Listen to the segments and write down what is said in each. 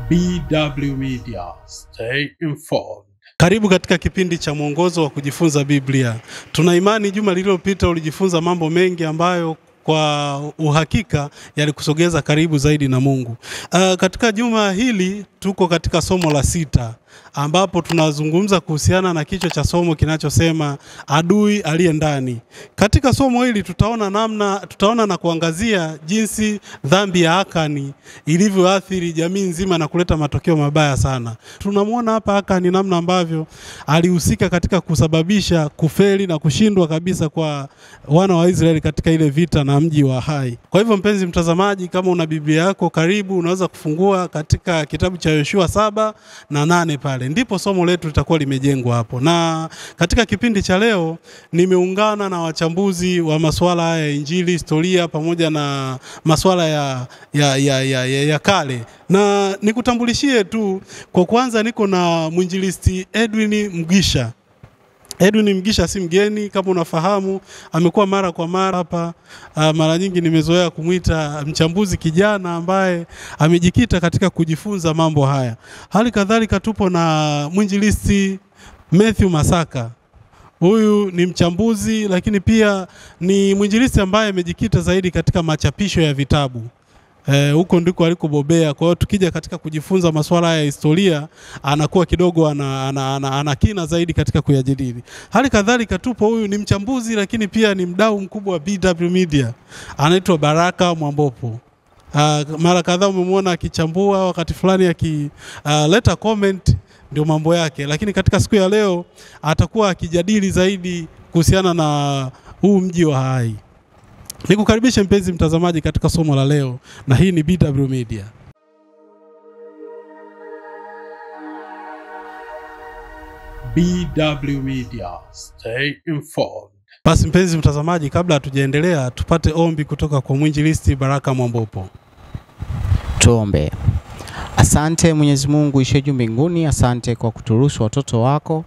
BW Media, stay informed. Karibu katika kipindi cha mwongozo wa kujifunza Biblia. Tuna imani juma lililopita ulijifunza mambo mengi ambayo kwa uhakika yalikusogeza karibu zaidi na Mungu. Katika juma hili tuko katika somo la 6 ambapo tunazungumza kuhusiana na kichwa cha somo kinachosema adui aliye ndani. Katika somo hili tutaona na kuangazia jinsi dhambi ya Akani ilivyoathiri jamii nzima na kuleta matokeo mabaya sana. Tunamwona hapa Akani namna ambavyo alihusika katika kusababisha kufeli na kushindwa kabisa kwa wana wa Israeli katika ile vita na mji wa Hai. Kwa hivyo mpenzi mtazamaji, kama una Biblia yako karibu, unaweza kufungua katika kitabu cha Yoshua 7 na 8 pale. Ndipo somo letu litakuwa limejengwa hapo. Na katika kipindi cha leo nimeungana na wachambuzi wa masuala haya ya Injili, historia pamoja na masuala ya kale. Na nikutambulishie tu kwa kwanza, niko na mwinjilisti Edwin Mgisha. Edwin Mgisha si mgeni, kama unafahamu, amekuwa mara kwa mara hapa. Mara nyingi nimezoea kumuita mchambuzi kijana ambaye amejikita katika kujifunza mambo haya. Hali kadhalika tupo na mwinjilisti Matthew Masaka. Huyu ni mchambuzi lakini pia ni mwinjilisti ambaye amejikita zaidi katika machapisho ya vitabu. Huko ndiko alikobobea. Kwa hiyo tukija katika kujifunza masuala ya historia anakuwa kidogo ana kina zaidi katika kuyajadili. Hali kadhalika tupo, huyu ni mchambuzi lakini pia ni mdau mkubwa wa BW Media. Anaitwa Baraka Mwambopo. Mara kadhaa umemwona akichambua, wakati fulani akileta comment, ndio mambo yake. Lakini katika siku ya leo atakuwa akijadili zaidi kuhusiana na huu mji wa Hai. Nikukaribisha mpenzi mtazamaji katika somo la leo, na hii ni BW Media. BW Media, stay informed. Basi mpenzi mtazamaji, kabla hatujaendelea tupate ombi kutoka kwa mwinjilisti Baraka Mwambopo. Tuombe. Asante Mwenyezi Mungu ishiye juu mbinguni, asante kwa kuturuhusu watoto wako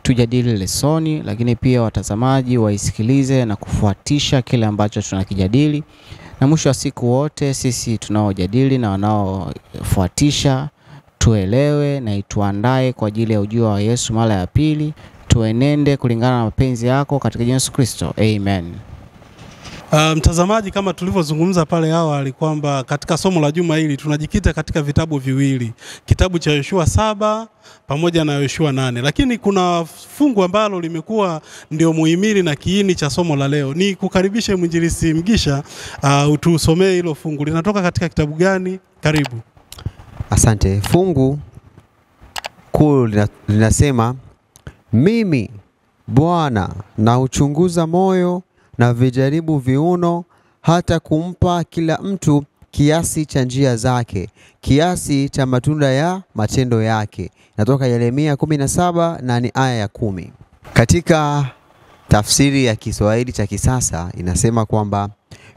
tujadili lesoni, lakini pia watazamaji waisikilize na kufuatisha kile ambacho tunakijadili. Na mwisho wa siku wote sisi tunaojadili na wanaofuatisha tuelewe na ituandae kwa ajili ya ujio wa Yesu mara ya pili. Tuenende kulingana na mapenzi yako katika jina la Yesu Kristo. Amen. Mtazamaji, kama tulivyozungumza pale awali kwamba katika somo la juma hili tunajikita katika vitabu viwili, kitabu cha Yoshua 7 pamoja na Yoshua 8. Lakini kuna fungu ambalo limekuwa ndio muhimili na kiini cha somo la leo. Ni kukaribishe mwinjilisti Mgisha utusomee hilo fungu. Linatoka katika kitabu gani? Karibu. Asante. Fungu kuu linasema, mimi Bwana na uchunguza moyo na vijaribu viuno, hata kumpa kila mtu kiasi cha njia zake, kiasi cha matunda ya matendo yake. Natoka Yeremia 17 na ni aya ya 10. Katika tafsiri ya Kiswahili cha kisasa inasema kwamba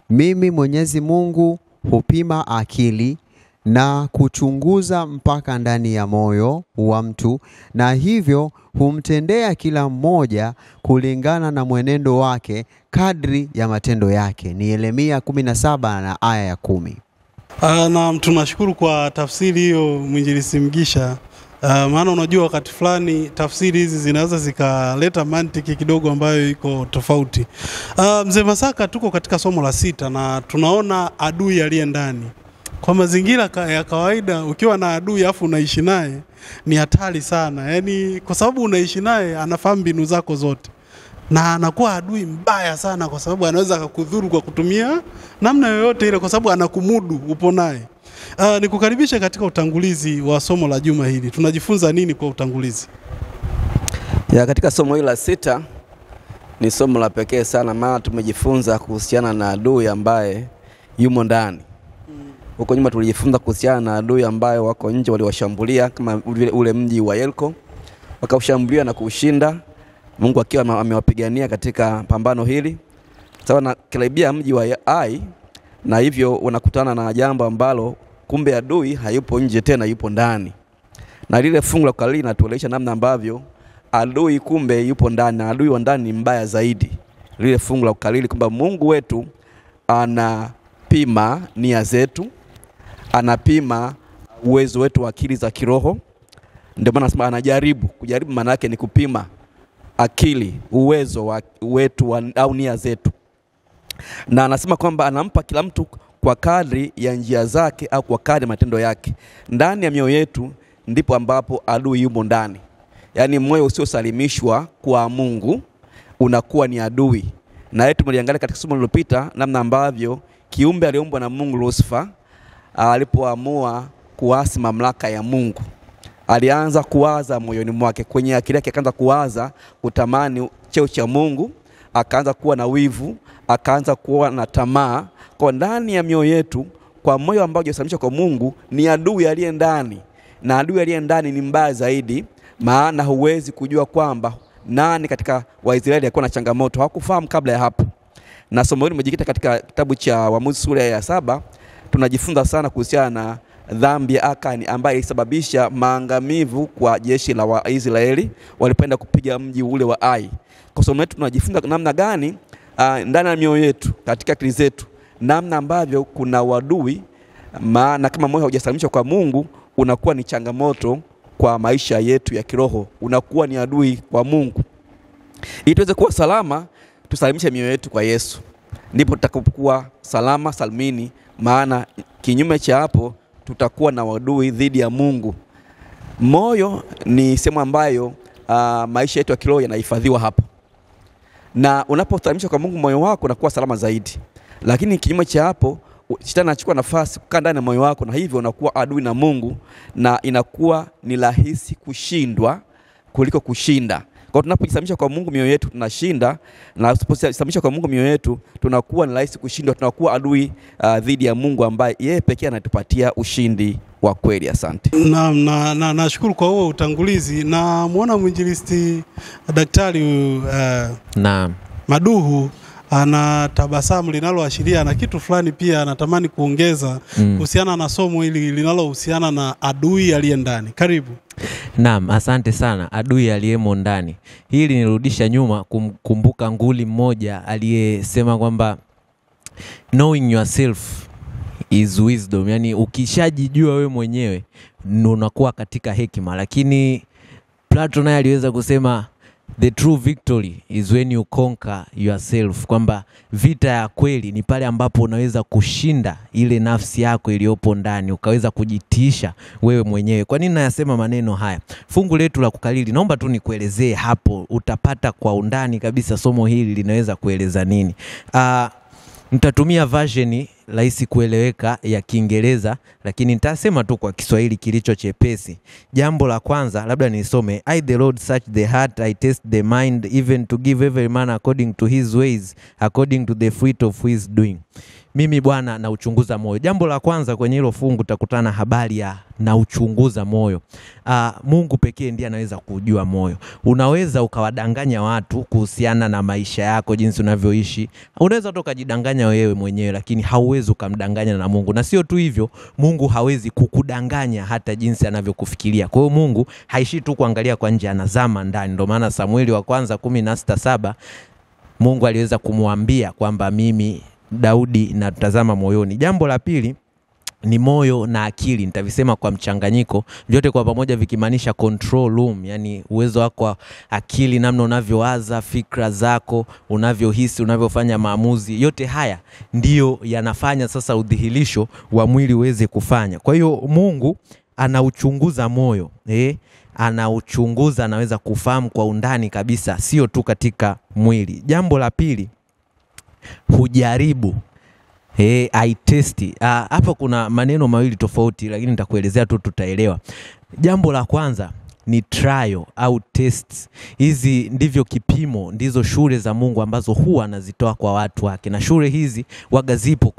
mimi Mwenyezi Mungu hupima akili na kuchunguza mpaka ndani ya moyo wa mtu, na hivyo humtendea kila mmoja kulingana na mwenendo wake kadri ya matendo yake. Ni Yeremia 17 na aya ya 10. Na tunashukuru kwa tafsiri hiyo mwinjilisti Mgisha. Maana unajua wakati fulani tafsiri hizi zinaweza zikaleta mantiki kidogo ambayo iko tofauti. Mzee Masaka, tuko katika somo la 6 na tunaona adui aliye ndani. Kwa mazingira ya kawaida, ukiwa na adui afu unaishi naye ni hatari sana. Yaani kwa sababu unaishi naye anafahamu mbinu zako zote. Na anakuwa adui mbaya sana kwa sababu anaweza kukudhuru kwa kutumia namna yoyote ile kwa sababu anakumudu upo naye. Nikukaribisha katika utangulizi wa somo la juma hili. Tunajifunza nini kwa utangulizi? Katika somo hili la 6 ni somo la pekee sana, maana tumejifunza kuhusiana na adui ambaye yumo ndani. Huko nyuma tulijifunza kuhusiana na adui ambaye wako nje waliwashambulia kama ule mji wa Yeriko. Wakaushambulia na kuushinda, Mungu akiwa amewapigania katika pambano hili. Sawa na karibia mji wa Ai, na hivyo unakutana na jambo ambalo kumbe adui hayupo nje tena, yupo ndani. Na lile fungu la kukalili linatueleza namna ambavyo adui kumbe yupo ndani, na adui wa ndani ni mbaya zaidi. Lile fungu la kukalili kwamba Mungu wetu anapima nia zetu, anapima uwezo wetu wa akili za kiroho. Ndio maana nasema anajaribu. Kujaribu maana yake ni kupima akili, uwezo wetu au nia zetu. Na anasema kwamba anampa kila mtu kwa kadri ya njia zake au kwa kadri matendo yake. Ndani ya mioyo yetu ndipo ambapo adui yumo ndani. Yaani moyo usiosalimishwa kwa Mungu unakuwa ni adui. Na yetu mliangalia katika somo lililopita namna ambavyo kiumbe aliumbwa na Mungu, Lucifer, alipoamua kuasi mamlaka ya Mungu, alianza kuwaza moyoni mwake, kwenye akili yake akaanza kuwaza kutamani cheo cha Mungu, akaanza kuwa na wivu, akaanza kuwa na tamaa. Kwa ndani ya mioyo yetu, kwa moyo ambao hujasalimishwa kwa Mungu, ni adui aliye ndani. Na adui aliye ndani ni mbaya zaidi, maana huwezi kujua kwamba nani katika Waisraeli alikuwa na changamoto. Hawakufahamu kabla ya hapo. Na somo hili limejikita katika kitabu cha Waamuzi sura ya 7. Tunajifunza sana kuhusiana na dhambi ya Akani ambayo ilisababisha maangamivu kwa jeshi la Waisraeli walipenda kupiga mji ule wa Ai. Kwa somo letu tunajifunza namna gani ndani ya mioyo yetu, katika akili zetu, namna ambavyo kuna wadui, maana kama moyo haujasalimishwa kwa Mungu unakuwa ni changamoto kwa maisha yetu ya kiroho, unakuwa ni adui kwa Mungu. Ili tuweze kuwa salama, tusalimishe mioyo yetu kwa Yesu. Ndipo tutakapokuwa salama salmini, maana kinyume cha hapo tutakuwa na wadui dhidi ya Mungu. Moyo ni sehemu ambayo maisha yetu ya kiroho yanahifadhiwa hapo. Na unaposalimishwa kwa Mungu, moyo wako unakuwa salama zaidi. Lakini kinyume cha hapo, Shetani anachukua nafasi kukaa ndani ya moyo wako, na hivyo unakuwa adui na Mungu, na inakuwa ni rahisi kushindwa kuliko kushinda. Kwa tunapojisalimisha kwa Mungu mioyo yetu tunashinda, na tunaposalimisha kwa Mungu mioyo yetu tunakuwa ni rahisi kushindwa, tunakuwa adui dhidi ya Mungu ambaye yeye pekee anatupatia ushindi wa kweli. Asante. Nashukuru kwa huo utangulizi. Na muona mwinjilisti Daktari Maduhu ana tabasamu linaloashiria na kitu fulani pia anatamani kuongeza kuhusiana na somo hili linalohusiana na adui aliye ndani. Karibu. Naam, asante sana. Adui aliyemo ndani. Hili nirudisha nyuma kumkumbuka nguli mmoja aliyesema kwamba knowing yourself is wisdom. Yani ukishajijua wewe mwenyewe unakuwa katika hekima. Lakini Plato naye aliweza kusema the true victory is when you conquer yourself, kwamba vita ya kweli ni pale ambapo unaweza kushinda ile nafsi yako iliyopo ndani, ukaweza kujitiisha wewe mwenyewe. Kwa nini nayasema maneno haya? Fungu letu la kukalili, naomba tu nikuelezee hapo, utapata kwa undani kabisa somo hili linaweza kueleza nini. Nitatumia version rahisi kueleweka ya Kiingereza, lakini nitasema tu kwa Kiswahili kilicho chepesi. Jambo la kwanza labda nisome, I the Lord search the heart, I test the mind, even to give every man according to his ways, according to the fruit of his doing. Mimi Bwana na uchunguza moyo. Jambo la kwanza kwenye hilo fungu utakutana habari ya na uchunguza moyo. Mungu pekee ndiye anaweza kujua moyo. Unaweza ukawadanganya watu kuhusiana na maisha yako, jinsi unavyoishi. Unaweza tu kujidanganya wewe mwenyewe, lakini hauwezi kumdanganya na Mungu. Na sio tu hivyo, Mungu hawezi kukudanganya hata jinsi anavyokufikiria. Kwa hiyo Mungu haishi tu kuangalia kwa nje, anazama ndani. Ndio maana Samueli wa kwanza 16:7 Mungu aliweza kumwambia kwamba mimi Daudi natazama moyoni. Jambo la pili ni moyo na akili. Nitavisema kwa mchanganyiko, vyote kwa pamoja vikimaanisha control room, yani uwezo wako wa akili, namna unavyowaza, fikra zako, unavyohisi, unavyofanya maamuzi. Yote haya ndiyo yanafanya sasa udhihirisho wa mwili uweze kufanya. Kwa hiyo Mungu anauchunguza moyo, anauchunguza, anaweza kufahamu kwa undani kabisa, sio tu katika mwili. Jambo la pili, hujaribu. I test. Hapa kuna maneno mawili tofauti, lakini nitakuelezea tu tutaelewa. Jambo la kwanza ni trial au tests. Hizi ndivyo kipimo, ndizo shule za Mungu ambazo huwa anazitoa kwa watu wake. Na shule hizi waga zipo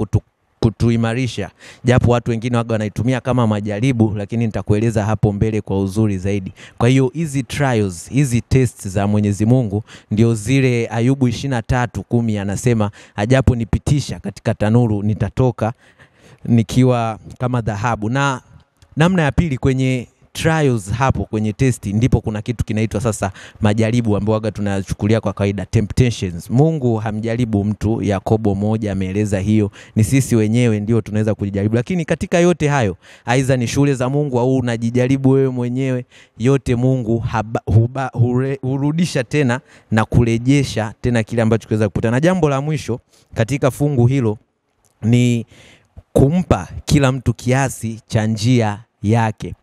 kutuimarisha, japo watu wengine waga wanaitumia kama majaribu, lakini nitakueleza hapo mbele kwa uzuri zaidi. Kwa hiyo hizi trials, hizi tests za Mwenyezi Mungu ndio zile Ayubu 23:10 anasema, ajapo nipitisha katika tanuru nitatoka nikiwa kama dhahabu. Na namna ya pili kwenye trials hapo kwenye testi ndipo kuna kitu kinaitwa sasa majaribu ambayo waga tunachukulia kwa kawaida temptations. Mungu hamjaribu mtu, Yakobo 1 ameeleza hiyo, ni sisi wenyewe ndio tunaweza kujaribu. Lakini katika yote hayo, aidha ni shule za Mungu au unajijaribu wewe mwenyewe, yote Mungu hurudisha tena na kurejesha tena kile ambacho kiweza kukuta. Na jambo la mwisho katika fungu hilo ni kumpa kila mtu kiasi cha njia yake.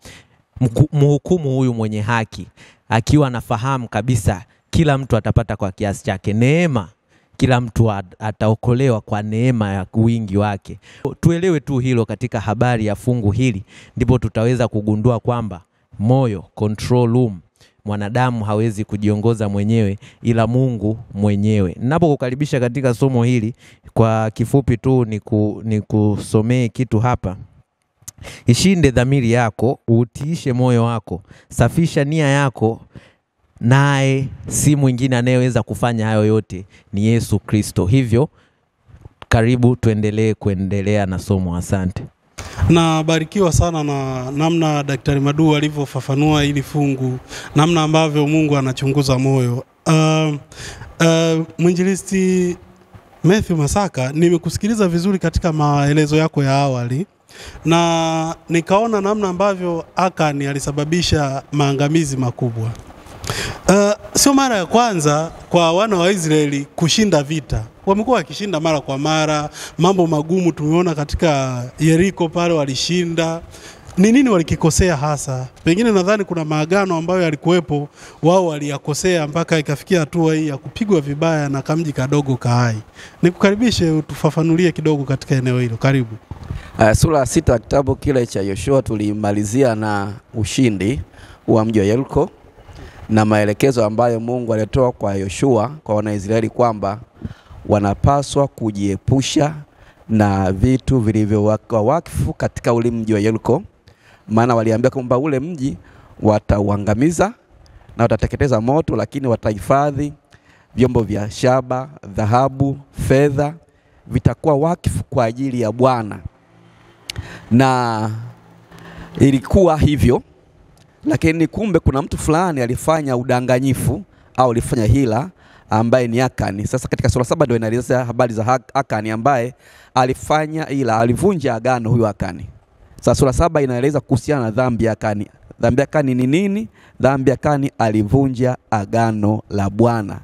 Mhukumu huyu mwenye haki akiwa anafahamu kabisa kila mtu atapata kwa kiasi chake. Neema, kila mtu ataokolewa kwa neema ya wingi wake. Tuelewe tu hilo katika habari ya fungu hili, ndipo tutaweza kugundua kwamba moyo, control room, mwanadamu hawezi kujiongoza mwenyewe ila Mungu mwenyewe. Ninapokukaribisha katika somo hili, kwa kifupi tu ni kusomee kitu hapa. Ishinde dhamiri yako, utiishe moyo wako, safisha nia yako, naye si mwingine anayeweza kufanya hayo yote ni Yesu Kristo. Hivyo karibu kuendelea na somo. Asante. Na barikiwa sana na namna Daktari Madu alivyofafanua hili fungu, namna ambavyo Mungu anachunguza moyo. Mwinjilisti Matthew Masaka, nimekusikiliza vizuri katika maelezo yako ya awali na nikaona namna ambavyo Akani alisababisha maangamizi makubwa. Sio mara ya kwanza kwa wana wa Israeli kushinda vita. Wamekuwa wakishinda mara kwa mara, mambo magumu tumeona katika Yeriko pale walishinda. Ni nini walikikosea hasa? Pengine nadhani kuna maagano ambayo yalikuwepo, wao waliyakosea mpaka ikafikia hatua hii ya kupigwa vibaya na kamji kadogo Kahai. Nikukaribishe utufafanulie kidogo katika eneo hilo. Karibu. Sura 6 kitabu kile cha Yoshua tulimalizia na ushindi wa mji wa Yeriko na maelekezo ambayo Mungu alitoa kwa Yoshua kwa Wanaisraeli kwamba wanapaswa kujiepusha na vitu vilivyowekwa wakfu katika ule mji wa Yeriko, maana waliambia kwamba ule mji watauangamiza na watateketeza moto, lakini watahifadhi vyombo vya shaba, dhahabu, fedha, vitakuwa wakfu kwa ajili ya Bwana. Na ilikuwa hivyo, lakini kumbe kuna mtu fulani alifanya udanganyifu au alifanya hila ambaye ni Akani. Sasa katika sura 7 ndio inaeleza habari za Akani ambaye alifanya hila, alivunja agano huyo Akani. Sasa sura 7 inaeleza kuhusiana na dhambi ya Akani. Dhambi ya Akani ni nini? Dhambi ya Akani alivunja agano la Bwana,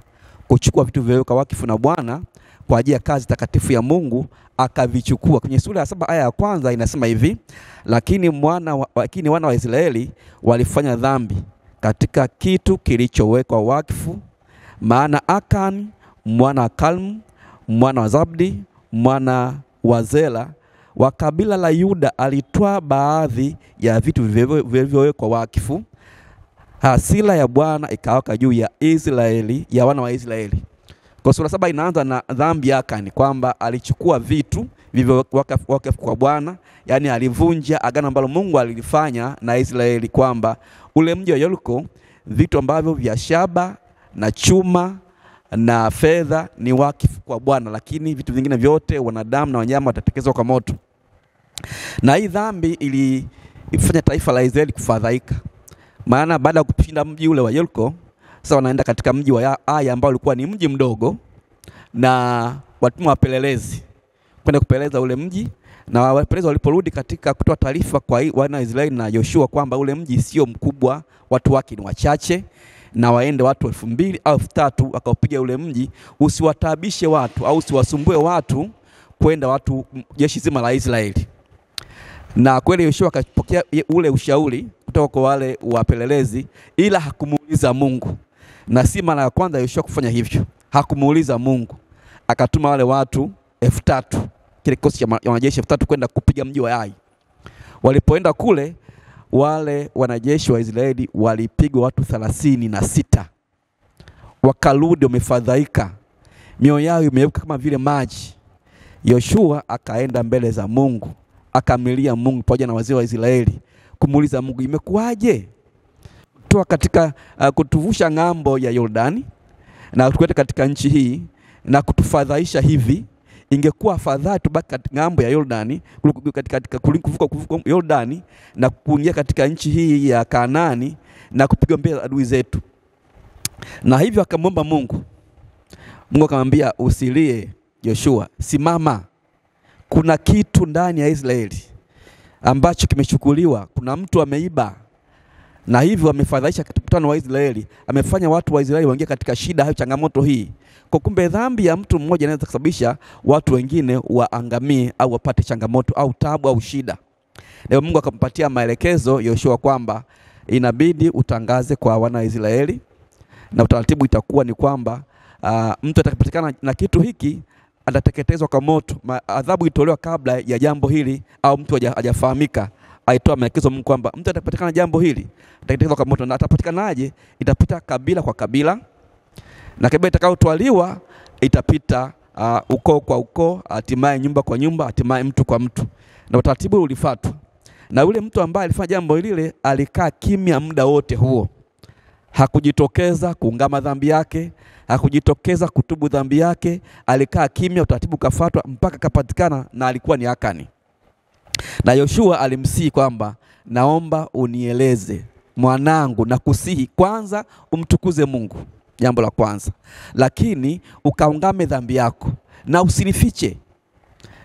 kuchukua vitu vilivyowekwa wakfu na Bwana kwa ajili ya kazi takatifu ya Mungu akavichukua. Kwenye sura ya 7 aya ya kwanza inasema hivi: lakini wana wa Israeli walifanya dhambi katika kitu kilichowekwa wakfu, maana Akani mwana wa Kalmu mwana wa Zabdi mwana wa Zela wa kabila la Yuda alitoa baadhi ya vitu vilivyowekwa wakfu. Hasira ya Bwana ikawaka juu ya Israeli, ya wana wa Israeli. Kwa sura 7 inaanza na dhambi ya Akani kwamba alichukua vitu vilivyowekwa wakfu kwa Bwana, yani alivunja agano ambalo Mungu alilifanya na Israeli kwamba ule mji wa Yeriko vitu ambavyo vya shaba na chuma na fedha ni wakfu kwa Bwana, lakini vitu vingine vyote, wanadamu na wanyama, watatekezwa kwa moto. Na hii dhambi ilifanya taifa la Israeli kufadhaika, maana baada ya kushinda mji ule wa Yeriko, sasa wanaenda katika mji wa Ai ambao ulikuwa ni mji mdogo, na watumwa wapelelezi kwenda kupeleleza ule mji. Na wapelelezi waliporudi katika kutoa taarifa kwa wana wa Israeli na Yoshua kwamba ule mji sio mkubwa, watu wake ni wachache, na waende watu 2000 au 3000 wakaupiga ule mji, usiwatabishe watu au usiwasumbue watu kwenda watu jeshi zima la Israeli. Na kweli Yoshua akapokea ule ushauri kutoka kwa wale wapelelezi, ila hakumuuliza Mungu. Na si mara ya kwanza Yoshua kufanya hivyo. Hakumuuliza Mungu. Akatuma wale watu 3000, kile kikosi cha wanajeshi 3000 kwenda kupiga mji wa Ai. Walipoenda kule, wale wanajeshi wa Israeli walipigwa watu 36. Wakarudi wamefadhaika, mioyo yao imeyeyuka kama vile maji. Yoshua akaenda mbele za Mungu, akamilia Mungu pamoja na wazee wa Israeli kumuuliza Mungu, imekuwaje kutoa katika kutuvusha ng'ambo ya Yordani na kutuleta katika nchi hii na kutufadhaisha hivi? ingekuwa afadhali tubaki katika ng'ambo ya Yordani, kuvuka Yordani na kuingia katika nchi hii ya Kanaani na kupiga mbele adui zetu. Na hivyo akamwomba Mungu. Mungu akamwambia, usilie Yoshua, simama. Kuna kitu ndani ya Israeli ambacho kimechukuliwa. Kuna mtu ameiba, na hivyo amefadhaisha mkutano wa Israeli, amefanya watu wa Israeli waingie katika shida, hayo changamoto hii. Kwa kumbe dhambi ya mtu mmoja inaweza kusababisha watu wengine waangamie au wapate changamoto au tabu au shida. Leo Mungu akampatia maelekezo Yoshua kwamba inabidi utangaze kwa wana wa Israeli, na utaratibu itakuwa ni kwamba mtu atakapatikana na kitu hiki atateketezwa kwa moto. Adhabu itolewa kabla ya jambo hili, au mtu hajafahamika. Aitoa maelekezo Mungu kwamba mtu atakapatikana jambo hili atateketezwa kwa moto. Na atapatikanaje? Itapita kabila kwa kabila, na kabila itakayotwaliwa itapita ukoo kwa ukoo, hatimaye nyumba kwa nyumba, hatimaye mtu kwa mtu. Na utaratibu ulifuatwa. Na yule mtu ambaye alifanya jambo lile alikaa kimya muda wote huo. Hakujitokeza kuungama dhambi yake, hakujitokeza kutubu dhambi yake, alikaa kimya, utaratibu kafuatwa mpaka kapatikana, na alikuwa ni Akani. Na Yoshua alimsihi kwamba, naomba unieleze mwanangu, na kusihi kwanza umtukuze Mungu, jambo la kwanza, lakini ukaungame dhambi yako na usinifiche.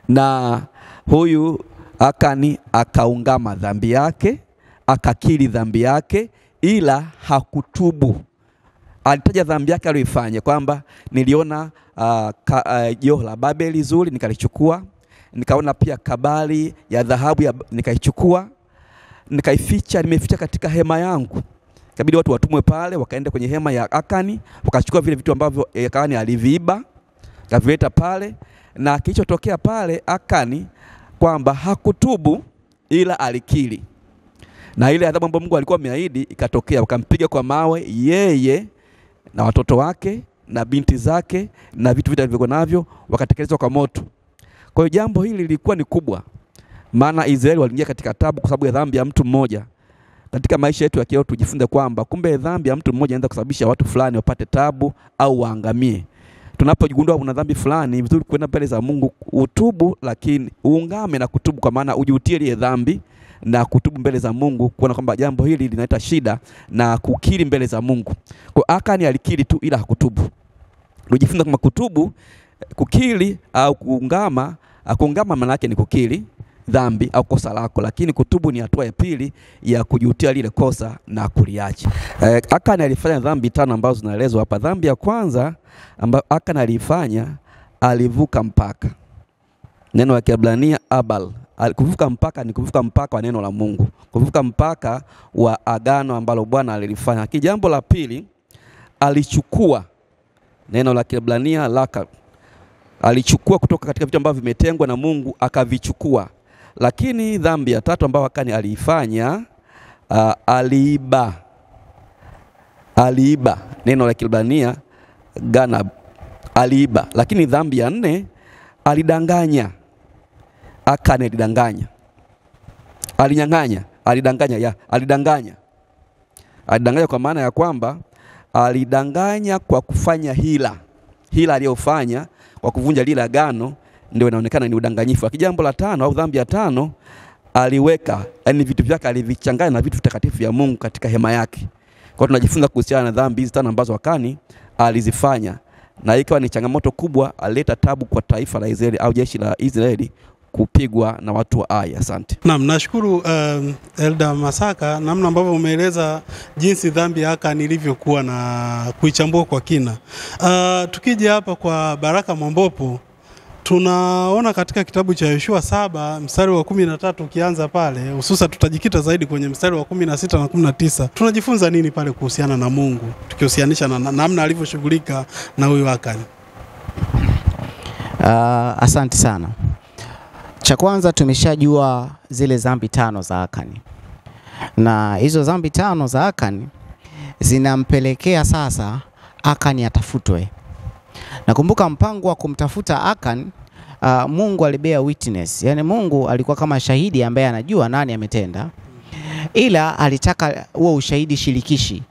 Na huyu Akani akaungama dhambi yake, akakiri dhambi yake, ila hakutubu. Alitaja dhambi yake aliyoifanya kwamba niliona joho la Babeli zuri nikalichukua, nikaona pia kabali ya dhahabu nikaichukua, nikaificha, nimeficha katika hema yangu. Kabidi watu watumwe pale, wakaenda kwenye hema ya Akani, wakachukua vile vitu ambavyo Akani aliviiba, kavileta pale. Na kilichotokea pale Akani kwamba hakutubu ila alikiri. Na ile adhabu ambayo Mungu alikuwa ameahidi ikatokea, wakampiga kwa mawe yeye na watoto wake na binti zake na vitu vile alivyokuwa navyo, wakatekelezwa kwa moto. Kwa hiyo jambo hili lilikuwa ni kubwa, maana Israeli waliingia katika tabu kwa sababu ya dhambi ya mtu mmoja. Katika maisha yetu ya kiroho tujifunze kwamba kumbe dhambi ya mtu mmoja inaweza kusababisha watu fulani wapate tabu au waangamie. Tunapojigundua kuna dhambi fulani, ni vizuri kwenda mbele za Mungu, utubu, lakini uungame na kutubu, kwa maana ujutie ile dhambi na kutubu mbele za Mungu, kuona kwamba jambo hili linaleta shida, na kukiri mbele za Mungu. Kwa Akani alikiri tu ila hakutubu. Tujifunza kama kutubu, kukiri au kuungama. Kuungama maana yake ni kukiri dhambi au kosa lako, lakini kutubu ni hatua ya pili ya kujutia lile kosa na kuliacha. Akani alifanya dhambi 5 ambazo zinaelezwa hapa. Dhambi ya kwanza ambayo Akani alifanya, alivuka mpaka. Neno la Kiebrania abal. Kuvuka mpaka ni kuvuka mpaka wa neno la Mungu, kuvuka mpaka wa agano ambalo Bwana alilifanya. Jambo la pili, alichukua, neno la Kiebrania laka, alichukua kutoka katika vitu ambavyo vimetengwa na Mungu akavichukua. Lakini dhambi ya tatu ambayo Akani aliifanya, aliiba. Neno la Kiebrania ganab, aliiba. Lakini dhambi ya 4, alidanganya. Akani alidanganya. Alinyang'anya, alidanganya, alidanganya. Alidanganya kwa maana ya kwamba alidanganya kwa kufanya hila. Hila aliyofanya kwa kuvunja lile agano ndio inaonekana ni udanganyifu. Jambo la 5 au dhambi ya 5, aliweka, yani vitu vyake alivichanganya na vitu vitakatifu vya Mungu katika hema yake. Kwa hiyo tunajifunza kuhusiana na dhambi hizi 5 ambazo Akani alizifanya, na ikawa ni changamoto kubwa, alileta tabu kwa taifa la Israeli au jeshi la Israeli kupigwa na watu wa Ai. Asante. Naam, nashukuru Elda Masaka, namna ambavyo umeeleza jinsi dhambi ya Akani ilivyokuwa na kuichambua kwa kina. Tukija hapa kwa Baraka Mwambopo, tunaona katika kitabu cha Yoshua 7 mstari wa 13 ukianza pale, hususa tutajikita zaidi kwenye mstari wa 16 na 19. Tunajifunza nini pale kuhusiana na Mungu, tukihusianisha na namna alivyoshughulika na huyu Akani? Asante sana. Cha kwanza tumeshajua zile dhambi 5 za Akani. Na hizo dhambi 5 za Akani zinampelekea sasa Akani atafutwe. Nakumbuka mpango wa kumtafuta Akani, Mungu alibea witness. Yani Mungu alikuwa kama shahidi ambaye anajua nani ametenda. Ila alitaka huo ushahidi shirikishi.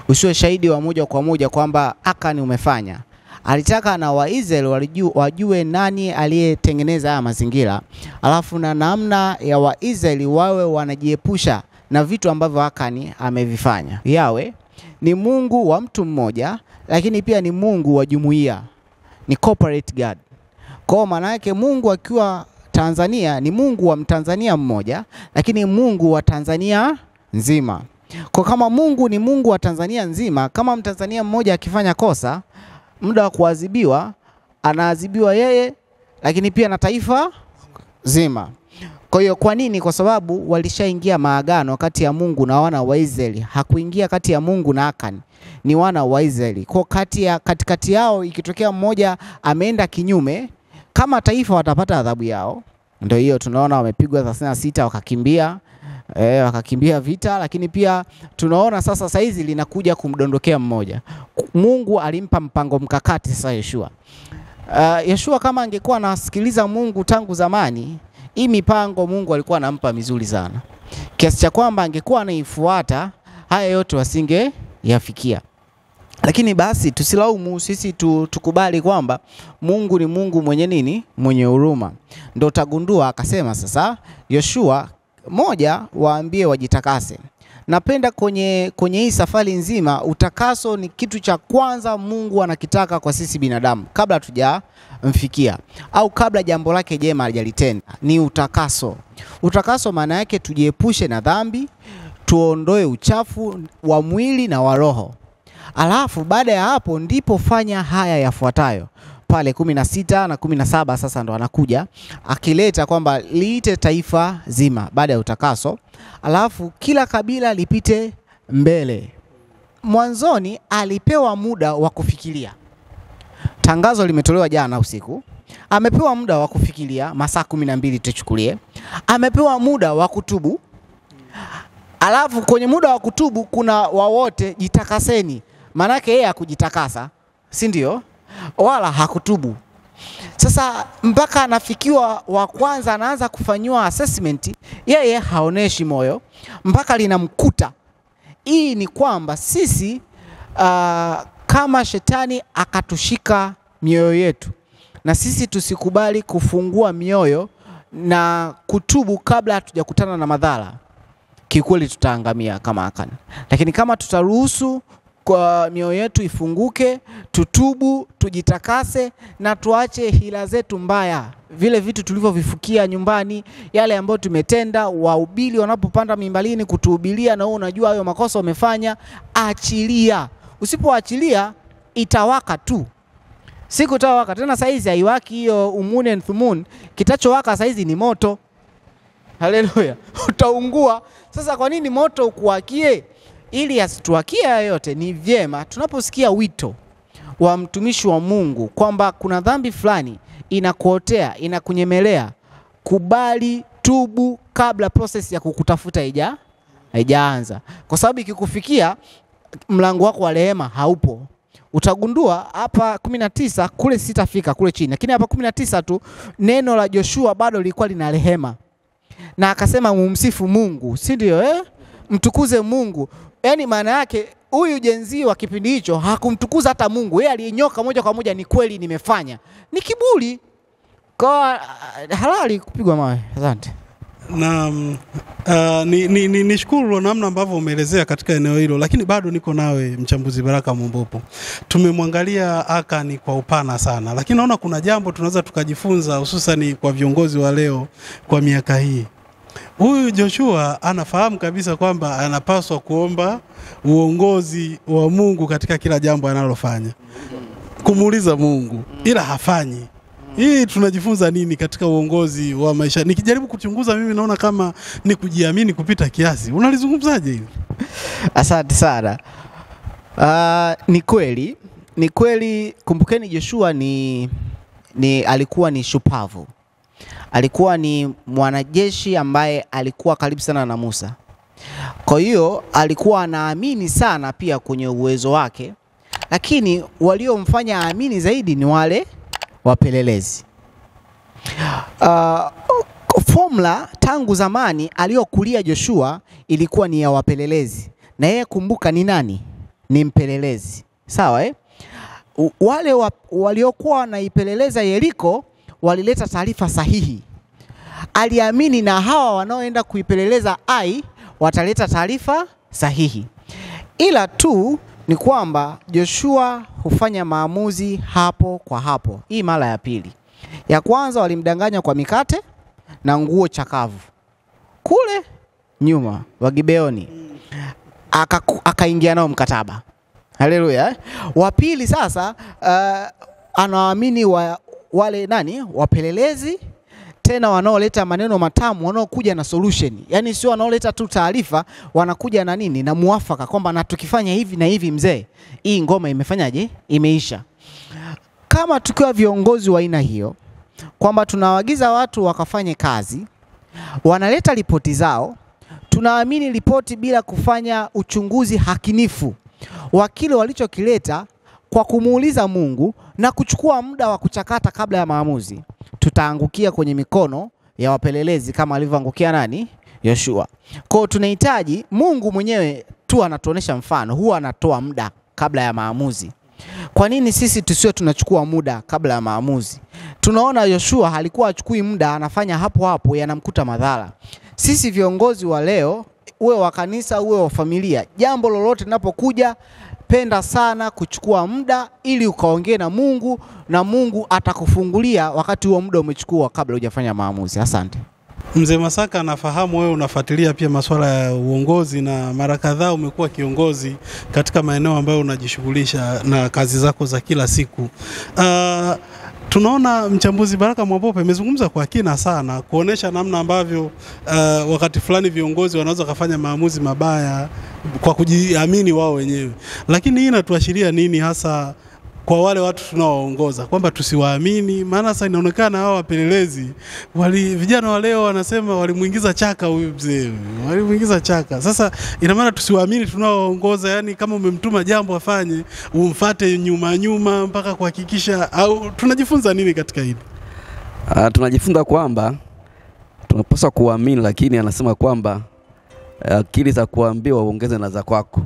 Usiwe shahidi wa moja kwa moja kwamba Akani umefanya. Alitaka na Waisraeli wajue nani aliyetengeneza haya mazingira, alafu na namna ya Waisraeli wawe wanajiepusha na vitu ambavyo Akani amevifanya. Yawe ni Mungu wa mtu mmoja, lakini pia ni Mungu wa jumuiya, ni corporate God. Kwa maana yake Mungu akiwa Tanzania ni Mungu wa Mtanzania mmoja, lakini Mungu wa Tanzania nzima. Kwa kama Mungu ni Mungu wa Tanzania nzima, kama Mtanzania mmoja akifanya kosa, muda wa kuadhibiwa anaadhibiwa yeye, lakini pia na taifa zima. Kwa hiyo kwa nini? Kwa sababu walishaingia maagano kati ya Mungu na wana wa Israeli. Hakuingia kati ya Mungu na Akani, ni wana wa Israeli. Kwa katikati yao ikitokea mmoja ameenda kinyume, kama taifa watapata adhabu yao. Ndio hiyo tunaona wamepigwa 36 wakakimbia. Wakakimbia vita, lakini pia tunaona sasa saizi linakuja kumdondokea mmoja. Mungu alimpa mpango mkakati sasa Yoshua. Yoshua kama angekuwa anasikiliza Mungu tangu zamani, hii mipango Mungu alikuwa anampa mizuri sana, kiasi cha kwamba angekuwa anaifuata, haya yote wasinge yafikia. Lakini basi tusilaumu, sisi tukubali kwamba Mungu ni Mungu mwenye nini? Mwenye huruma. Ndio tagundua akasema sasa Yoshua, moja, waambie wajitakase. Napenda kwenye hii safari nzima, utakaso ni kitu cha kwanza Mungu anakitaka kwa sisi binadamu kabla tujamfikia au kabla jambo lake jema hajalitenda, ni utakaso. Utakaso maana yake tujiepushe na dhambi, tuondoe uchafu wa mwili na wa roho. Alafu baada ya hapo ndipo fanya haya yafuatayo. Pale 16 na 17 sasa ndo anakuja akileta kwamba liite taifa zima baada ya utakaso, alafu kila kabila lipite mbele. Mwanzoni alipewa muda wa kufikiria. Tangazo limetolewa jana usiku. Amepewa muda wa kufikiria masaa 12 tuchukulie. Amepewa muda wa kutubu. Alafu kwenye muda wa kutubu kuna wawote jitakaseni. Maana yake yeye hakujitakasa, si ndio? Wala hakutubu. Sasa mpaka anafikiwa wa kwanza anaanza kufanywa assessment, yeye haoneshi moyo mpaka linamkuta. Hii ni kwamba sisi kama shetani akatushika mioyo yetu, na sisi tusikubali kufungua mioyo na kutubu kabla hatujakutana na madhara, kikweli tutaangamia kama Akani. Lakini kama tutaruhusu kwa mioyo yetu ifunguke, tutubu, tujitakase na tuache hila zetu mbaya, vile vitu tulivyovifukia nyumbani, yale ambayo tumetenda, wahubiri wanapopanda mimbalini kutuhubiria na wewe unajua hayo makosa umefanya, achilia. Usipoachilia itawaka tu. Siku itawaka tena, saizi haiwaki hiyo moon and moon, kitachowaka saizi ni moto. Haleluya. Utaungua. Sasa kwa nini moto ukuwakie? Ili asituwakie yote. Ni vyema tunaposikia wito wa mtumishi wa Mungu kwamba kuna dhambi fulani inakuotea, inakunyemelea, kubali, tubu kabla process ya kukutafuta haijaanza. Kwa sababu ikikufikia mlango wako wa rehema haupo. Utagundua hapa 19 kule sitafika kule chini, lakini hapa 19 tu neno la Joshua bado lilikuwa lina rehema. Na akasema mumsifu Mungu, si ndio? Mtukuze Mungu. Yaani maana yake huyu jenzi wa kipindi hicho hakumtukuza hata Mungu. Yeye alinyoka moja kwa moja, ni kweli nimefanya. Ni kiburi. Kwa halali kupigwa mawe. Asante. Na nishukuru namna ambavyo umeelezea katika eneo hilo, lakini bado niko nawe mchambuzi Baraka Mombopo. Tumemwangalia Akani kwa upana sana, lakini naona kuna jambo tunaweza tukajifunza, hususan kwa viongozi wa leo kwa miaka hii. Huyu Joshua anafahamu kabisa kwamba anapaswa kuomba uongozi wa Mungu katika kila jambo analofanya, kumuuliza Mungu, ila hafanyi. Hii tunajifunza nini katika uongozi wa maisha? Nikijaribu kuchunguza mimi naona kama ni kujiamini kupita kiasi. Unalizungumzaje hili? Asante sana. Ni kweli kumbukeni Joshua alikuwa ni shupavu. Alikuwa ni mwanajeshi ambaye alikuwa karibu sana na Musa. Kwa hiyo alikuwa anaamini sana pia kwenye uwezo wake, lakini waliomfanya aamini zaidi ni wale wapelelezi. Formula tangu zamani aliyokulia Joshua ilikuwa ni ya wapelelezi. Na yeye kumbuka ni nani? Ni mpelelezi. Sawa wale waliokuwa wanaipeleleza Yeriko walileta taarifa sahihi. Aliamini na hawa wanaoenda kuipeleleza Ai wataleta taarifa sahihi. Ila tu ni kwamba Joshua hufanya maamuzi hapo kwa hapo. Hii mara ya pili. Ya kwanza walimdanganya kwa mikate na nguo chakavu kule nyuma wa Gibeoni, akaingia nao mkataba. Haleluya. Wa pili sasa anaamini wale wapelelezi, tena wanaoleta maneno matamu, wanaokuja na solution. Yaani sio wanaoleta tu taarifa, wanakuja na na muafaka kwamba na tukifanya hivi na hivi mzee, hii ngoma imefanyaje? Imeisha. Kama tukiwa viongozi wa aina hiyo, kwamba tunawaagiza watu wakafanye kazi, wanaleta ripoti zao, tunaamini ripoti bila kufanya uchunguzi hakinifu wa kile walichokileta kwa kumuuliza Mungu na kuchukua muda wa kuchakata kabla ya maamuzi, tutaangukia kwenye mikono ya wapelelezi kama alivyoangukia Yoshua. Kwa tunahitaji Mungu mwenyewe tu anatuonesha mfano, huwa anatoa muda kabla ya maamuzi. Kwa nini sisi tusiwe tunachukua muda kabla ya maamuzi? Tunaona Yoshua alikuwa achukui muda, anafanya hapo hapo, yanamkuta madhara. Sisi viongozi wa leo, uwe wa kanisa uwe wa familia, jambo lolote linapokuja, penda sana kuchukua muda ili ukaongee na Mungu, na Mungu atakufungulia wakati huo muda umechukua kabla hujafanya maamuzi. Asante. Mzee Masaka, anafahamu wewe unafuatilia pia masuala ya uongozi na mara kadhaa umekuwa kiongozi katika maeneo ambayo unajishughulisha na kazi zako za kila siku. Tunaona mchambuzi Baraka Mwambope amezungumza kwa kina sana kuonesha namna ambavyo wakati fulani viongozi wanaweza kufanya maamuzi mabaya kwa kujiamini wao wenyewe. Lakini hii inatuashiria nini hasa kwa wale watu tunaoongoza, kwamba tusiwaamini? Maana sasa inaonekana hao wapelelezi vijana wa leo wanasema walimuingiza chaka huyu mzee, walimuingiza chaka. Sasa ina maana tusiwaamini tunaoongoza, yani kama umemtuma jambo afanye umfuate nyuma mpaka kuhakikisha, au tunajifunza nini katika hili? Tunajifunza kwamba tunapaswa kuamini, lakini anasema kwamba akili za kuambiwa uongeze na za kwako.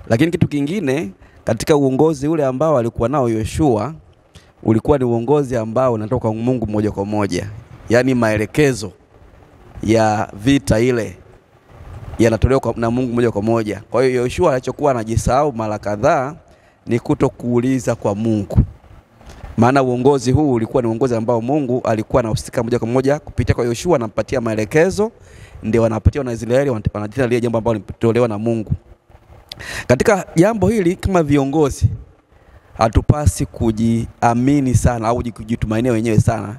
Lakini kitu kingine katika uongozi ule ambao alikuwa nao Yoshua, ulikuwa ni uongozi ambao unatoka kwa Mungu moja kwa moja. Yaani maelekezo ya vita ile yanatolewa na Mungu moja kwa moja. Kwa hiyo Yoshua alichokuwa anajisahau mara kadhaa ni kutokuuliza kwa Mungu. Maana uongozi huu ulikuwa ni uongozi ambao Mungu alikuwa anahusika moja kwa moja kupitia kwa Yoshua, anampatia maelekezo, ndio wanapatia na Israeli wanatenda lile jambo ambalo limetolewa na Mungu. Katika jambo hili kama viongozi hatupasi kujiamini sana au kujitumainia wenyewe sana.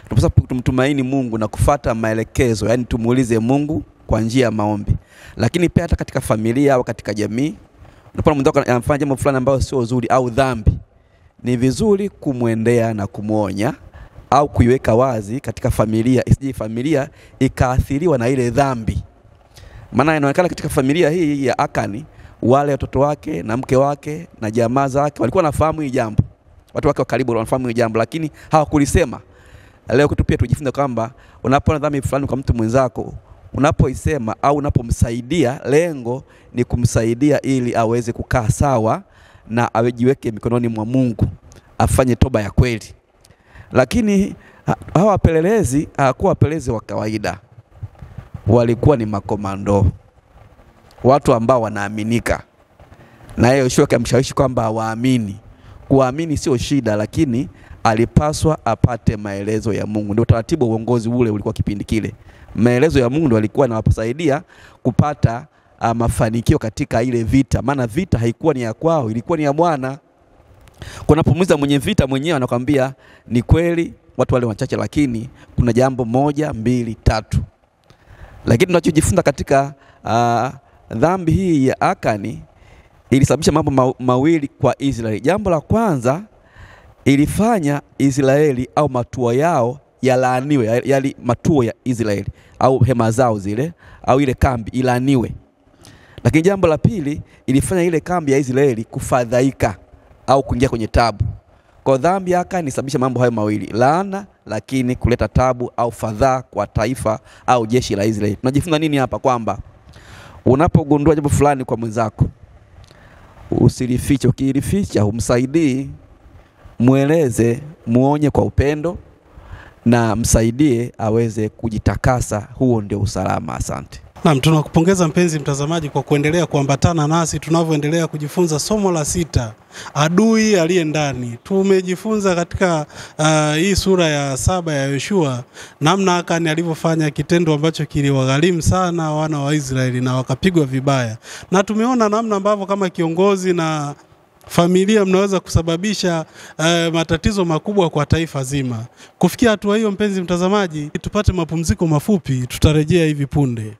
Tunapaswa kumtumaini Mungu na kufuata maelekezo, yani tumuulize Mungu kwa njia ya maombi. Lakini pia hata katika familia au katika jamii, unapoona mtu anafanya jambo fulani ambalo sio zuri au dhambi, ni vizuri kumwendea na kumuonya au kuiweka wazi katika familia, isije familia ikaathiriwa na ile dhambi. Maana inaonekana katika familia hii ya Akani, wale watoto wake na mke wake na jamaa zake walikuwa wanafahamu hili jambo. Watu wake wa karibu wanafahamu hili jambo, lakini hawakulisema. Leo kwetu pia tujifunze kwamba unapoona dhambi fulani kwa mtu mwenzako, unapoisema au unapomsaidia, lengo ni kumsaidia ili aweze kukaa sawa na awejiweke mikononi mwa Mungu, afanye toba ya kweli. Lakini hawa wapelelezi hawakuwa wapelelezi wa kawaida. Walikuwa ni makomando, watu ambao wanaaminika. Na yeye Yoshua akamshawishi kwamba waamini. Kuamini sio shida, lakini alipaswa apate maelezo ya Mungu. Ndio taratibu wa uongozi ule ulikuwa kipindi kile. Maelezo ya Mungu ndio alikuwa anawasaidia kupata mafanikio katika ile vita. Maana vita haikuwa ni ya kwao, ilikuwa ni ya Bwana. Kunapomuuliza mwenye vita mwenyewe anakuambia ni kweli watu wale wachache, lakini kuna jambo 1, 2, 3. Lakini tunachojifunza katika dhambi hii ya Akani ilisababisha mambo mawili kwa Israeli. Jambo la kwanza, ilifanya Israeli au matuo yao yalaaniwe, yali matuo ya Israeli au hema zao zile au ile kambi ilaaniwe. Lakini jambo la pili, ilifanya ile kambi ya Israeli kufadhaika au kuingia kwenye tabu. Kwa dhambi ya Akani ilisababisha mambo hayo mawili, laana lakini kuleta tabu au fadhaa kwa taifa au jeshi la Israeli. Tunajifunza nini hapa? Kwamba unapogundua jambo fulani kwa mwenzako, usilifiche. Ukilificha humsaidii, mueleze, muonye kwa upendo na msaidie aweze kujitakasa. Huo ndio usalama. Asante. Naam, tunakupongeza mpenzi mtazamaji kwa kuendelea kuambatana nasi tunavyoendelea kujifunza somo la 6, adui aliye ndani. Tumejifunza katika hii sura ya 7 ya Yoshua namna Akani alivyofanya kitendo ambacho kiliwagharimu sana wana wa Israeli na wakapigwa vibaya. Na tumeona namna ambavyo kama kiongozi na familia mnaweza kusababisha matatizo makubwa kwa taifa zima. Kufikia hatua hiyo, mpenzi mtazamaji, tupate mapumziko mafupi, tutarejea hivi punde.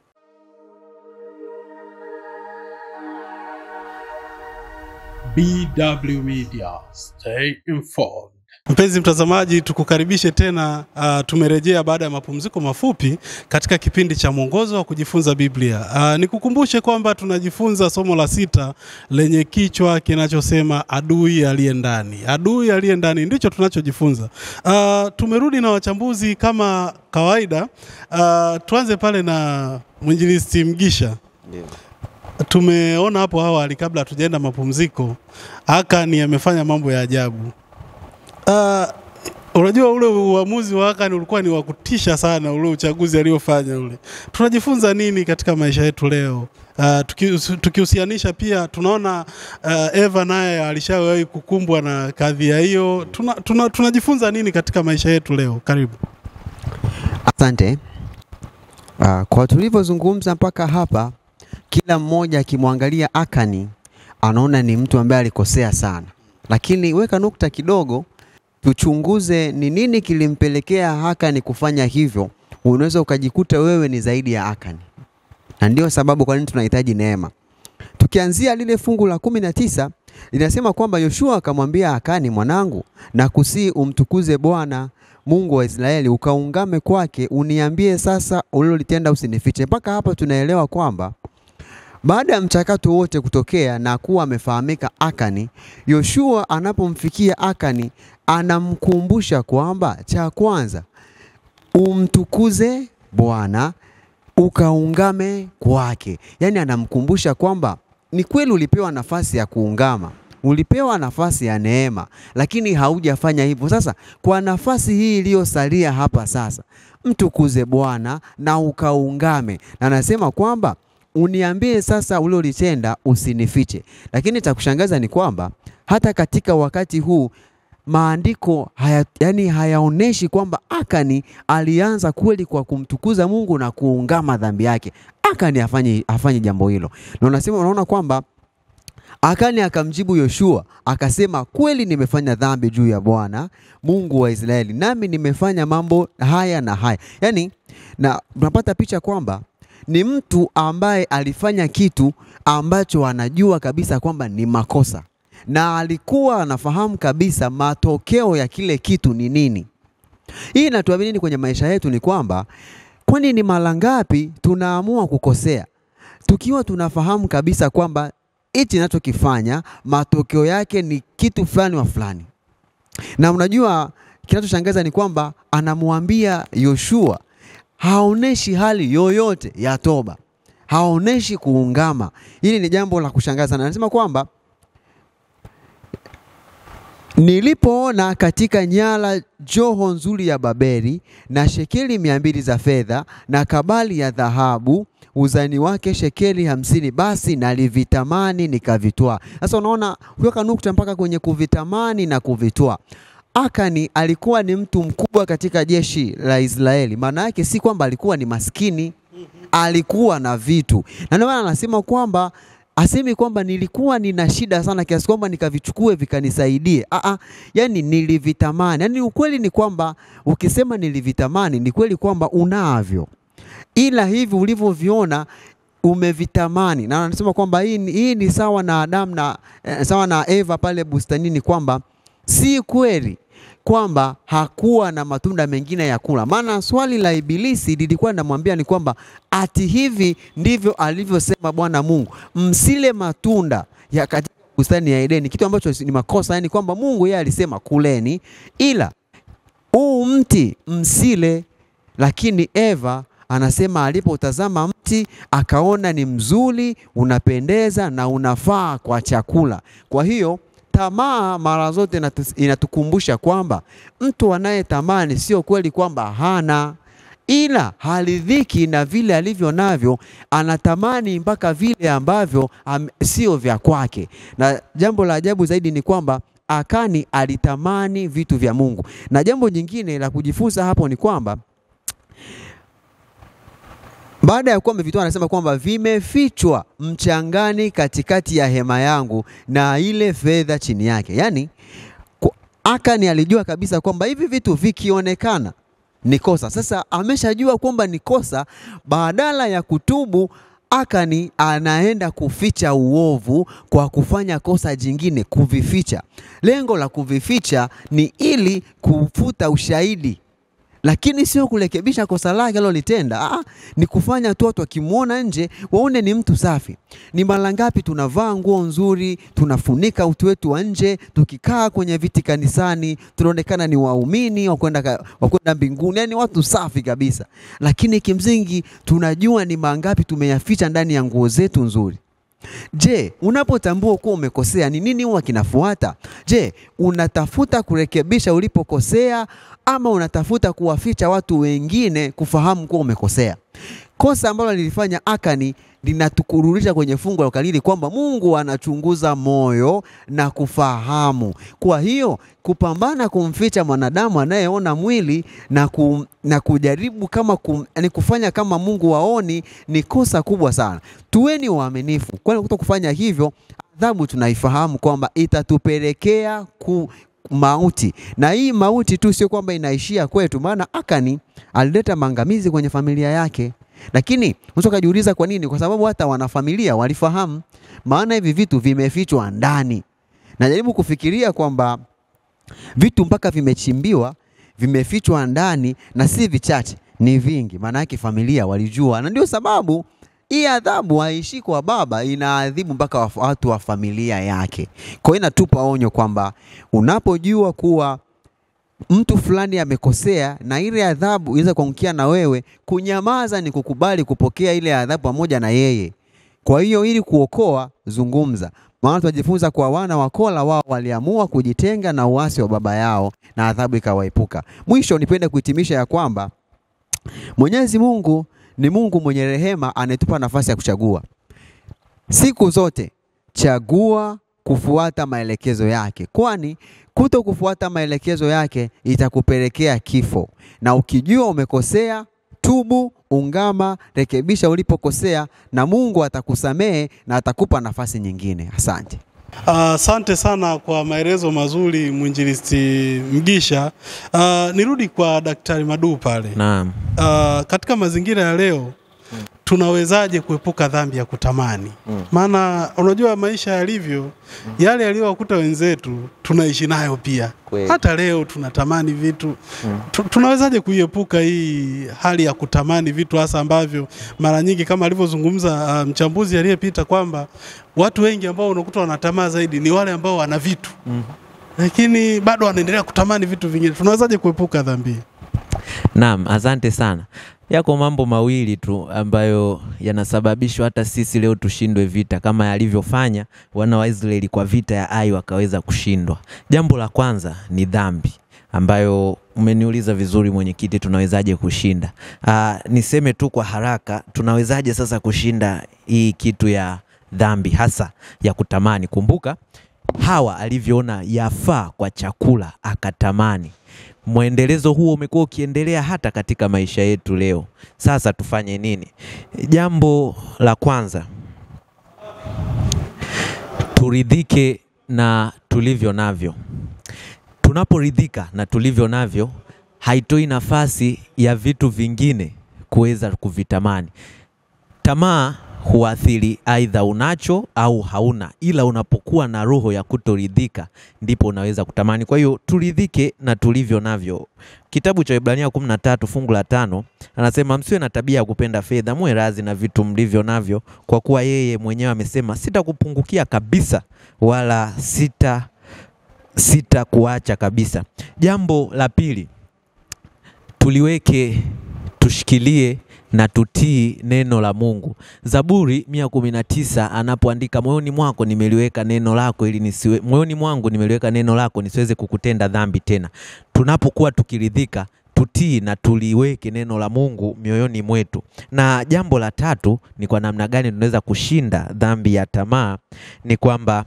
BW Media, stay informed. Mpenzi mtazamaji, tukukaribishe tena. Tumerejea baada ya mapumziko mafupi katika kipindi cha mwongozo wa kujifunza Biblia. Nikukumbushe kwamba tunajifunza somo la 6 lenye kichwa kinachosema adui aliye ndani. Adui aliye ndani ndicho tunachojifunza. Tumerudi na wachambuzi kama kawaida. Tuanze pale na mwinjilisti Mgisha. Tumeona hapo awali kabla tujaenda mapumziko, Akani amefanya mambo ya ajabu. Unajua ule uamuzi wa Akani ulikuwa ni wa kutisha sana, ule uchaguzi aliofanya ule. Tunajifunza nini katika maisha yetu leo? Tukihusianisha pia tunaona Eva naye alishawahi kukumbwa na kadhia hiyo. Tunajifunza nini katika maisha yetu leo? Karibu. Asante. Kwa tulivyozungumza mpaka hapa, kila mmoja akimwangalia Akani anaona ni mtu ambaye alikosea sana. Lakini weka nukta kidogo, tuchunguze ni nini kilimpelekea Akani kufanya hivyo. Unaweza ukajikuta wewe ni zaidi ya Akani. Na ndio sababu kwa nini tunahitaji neema. Tukianzia lile fungu la 19, linasema kwamba Yoshua akamwambia Akani, mwanangu, nakusihi umtukuze Bwana Mungu wa Israeli, ukaungame kwake, uniambie sasa ulilotenda, usinifiche. Mpaka hapa tunaelewa kwamba baada ya mchakato wote kutokea na kuwa amefahamika Akani, Yoshua anapomfikia Akani anamkumbusha kwamba cha kwanza umtukuze Bwana, ukaungame kwake. Yaani anamkumbusha kwamba ni kweli ulipewa nafasi ya kuungama, ulipewa nafasi ya neema, lakini haujafanya hivyo. Sasa kwa nafasi hii iliyosalia hapa sasa, mtukuze Bwana na ukaungame. Na anasema kwamba uniambie sasa ulilotenda, usinifiche. Lakini cha kushangaza ni kwamba hata katika wakati huu maandiko hayaoneshi kwamba Akani alianza kweli kwa kumtukuza Mungu na kuungama dhambi yake. Akani afanye jambo hilo. Na unaona kwamba Akani akamjibu Yoshua akasema, kweli nimefanya dhambi juu ya Bwana Mungu wa Israeli, nami nimefanya mambo haya na haya. Yaani na tunapata picha kwamba ni mtu ambaye alifanya kitu ambacho anajua kabisa kwamba ni makosa, na alikuwa anafahamu kabisa matokeo ya kile kitu ni nini. Hii inatuambia nini kwenye maisha yetu? Ni kwamba kwani ni mara ngapi tunaamua kukosea tukiwa tunafahamu kabisa kwamba hichi ninachokifanya matokeo yake ni kitu fulani wa fulani. Na unajua kinachoshangaza ni kwamba anamwambia Yoshua, haoneshi hali yoyote ya toba, haoneshi kuungama. Hili ni jambo la kushangaza. Na anasema kwamba nilipoona katika nyala joho nzuri ya Babeli na shekeli 200 za fedha na kabali ya dhahabu uzani wake shekeli 50, basi nalivitamani nikavitwaa. Sasa unaona kuweka nukta mpaka kwenye kuvitamani na kuvitwaa. Akani alikuwa ni mtu mkubwa katika jeshi la Israeli. Maana yake si kwamba alikuwa ni maskini, alikuwa na vitu. Na ndio maana anasema kwamba asemi kwamba nilikuwa nina shida sana kiasi kwamba nikavichukue vikanisaidie. Yani nilivitamani. Yani ukweli ni kwamba ukisema nilivitamani ni kweli kwamba unavyo, ila hivi ulivyoviona umevitamani. Na anasema kwamba hii ni sawa na Adam na sawa na Eva pale bustanini, kwamba si kweli kwamba hakuwa na matunda mengine ya kula. Maana swali la Ibilisi lilikuwa linamwambia ni kwamba ati hivi ndivyo alivyosema Bwana Mungu, msile matunda ya katika bustani ya Edeni, kitu ambacho ni makosa. Yani kwamba Mungu yeye alisema kuleni, ila huu mti msile, lakini Eva anasema alipotazama mti akaona ni mzuri, unapendeza na unafaa kwa chakula. Kwa hiyo tamaa mara zote inatukumbusha kwamba mtu anayetamani sio kweli kwamba hana, ila haridhiki na vile alivyo navyo, anatamani mpaka vile ambavyo sio vya kwake. Na jambo la ajabu zaidi ni kwamba Akani alitamani vitu vya Mungu. Na jambo jingine la kujifunza hapo ni kwamba baada ya kuwa amevitoa, anasema kwamba vimefichwa mchangani katikati ya hema yangu na ile fedha chini yake. Yani Akani alijua kabisa kwamba hivi vitu vikionekana ni kosa. Sasa ameshajua kwamba ni kosa, badala ya kutubu Akani anaenda kuficha uovu kwa kufanya kosa jingine, kuvificha. Lengo la kuvificha ni ili kufuta ushahidi, lakini sio kurekebisha kosa lake alilotenda. Ni kufanya tu watu wakimuona nje waone ni mtu safi. Ni mara ngapi tunavaa nguo nzuri, tunafunika utu wetu wa nje, tukikaa kwenye viti kanisani tunaonekana ni waumini wa kwenda mbinguni, yani watu safi kabisa. Lakini kimsingi tunajua ni mangapi tumeyaficha ndani ya nguo zetu nzuri. Je, unapotambua kuwa umekosea ni nini huwa kinafuata? Je, unatafuta kurekebisha ulipokosea ama unatafuta kuwaficha watu wengine kufahamu kuwa umekosea? Kosa ambalo lilifanya Akani linatukurudisha kwenye fungu la ukalili kwamba Mungu anachunguza moyo na kufahamu. Kwa hiyo kupambana kumficha mwanadamu anayeona mwili na kujaribu kama kufanya kama Mungu waoni ni kosa kubwa sana. Tuweni waaminifu, kwani kutokufanya hivyo adhabu tunaifahamu kwamba itatupelekea mauti. Na hii mauti tu sio kwamba inaishia kwetu, maana Akani alileta maangamizi kwenye familia yake. Lakini unaweza kujiuliza kwa nini? Kwa sababu hata wanafamilia walifahamu, maana hivi vitu vimefichwa ndani. Najaribu kufikiria kwamba vitu mpaka vimechimbiwa, vimefichwa ndani, na si vichache, ni vingi. Maana yake familia walijua, na ndio sababu hii adhabu haishi kwa baba, inaadhibu mpaka watu wa familia yake. Kwa hiyo inatupa onyo kwamba unapojua kuwa mtu fulani amekosea na ile adhabu inaweza kuangukia na wewe, kunyamaza ni kukubali kupokea ile adhabu pamoja na yeye. Kwa hiyo ili kuokoa, zungumza. Maana tunajifunza kwa wana wa Kora, wao waliamua kujitenga na uasi wa baba yao na adhabu ikawaepuka. Mwisho nipende kuhitimisha ya kwamba Mwenyezi Mungu ni Mungu mwenye rehema, anetupa nafasi ya kuchagua. Siku zote chagua kufuata maelekezo yake, kwani kuto kufuata maelekezo yake itakupelekea kifo. Na ukijua umekosea, tubu, ungama, rekebisha ulipokosea, na Mungu atakusamehe na atakupa nafasi nyingine. Asante. Asante sana kwa maelezo mazuri mwinjilisti Mgisha. Nirudi kwa Daktari Madu pale. Naam. Katika mazingira ya leo tunawezaje kuepuka dhambi ya kutamani? Maana unajua maisha yalivyo, yale yaliyowakuta wenzetu tunaishi nayo pia. Hata leo tunatamani vitu. Tunawezaje kuiepuka hii hali ya kutamani vitu, hasa ambavyo mara nyingi kama alivyozungumza mchambuzi aliyepita kwamba watu wengi ambao unakuta wanatamaa zaidi ni wale ambao wana vitu. Lakini bado wanaendelea kutamani vitu vingine. Tunawezaje kuepuka dhambi? Naam, asante sana. Yako mambo mawili tu ambayo yanasababishwa hata sisi leo tushindwe vita kama yalivyofanya wana wa Israeli kwa vita ya Ai wakaweza kushindwa. Jambo la kwanza ni dhambi, ambayo umeniuliza vizuri mwenyekiti, tunawezaje kushinda? Niseme tu kwa haraka, tunawezaje sasa kushinda hii kitu ya dhambi hasa ya kutamani? Kumbuka Hawa alivyoona yafaa kwa chakula akatamani. Mwendelezo huo umekuwa ukiendelea hata katika maisha yetu leo. Sasa tufanye nini? Jambo la kwanza, turidhike na tulivyo navyo. Tunaporidhika na tulivyo navyo, haitoi nafasi ya vitu vingine kuweza kuvitamani. Tamaa huathiri aidha unacho au hauna, ila unapokuwa na roho ya kutoridhika ndipo unaweza kutamani. Kwa hiyo turidhike na tulivyo navyo. Kitabu cha Ibrania 13 fungu la 5 anasema, msiwe na tabia ya kupenda fedha, muwe radhi na vitu mlivyo navyo, kwa kuwa yeye mwenyewe amesema, sitakupungukia kabisa wala sita kuacha kabisa. Jambo la pili, tushikilie na tutii neno la Mungu. Zaburi 119 anapoandika, moyoni mwako nimeliweka neno lako ili nisiwe, moyoni mwangu nimeliweka neno lako nisiweze kukutenda dhambi tena. Tunapokuwa tukiridhika, tutii na tuliweke neno la Mungu mioyoni mwetu. Na jambo la tatu ni kwa namna gani tunaweza kushinda dhambi ya tamaa, ni kwamba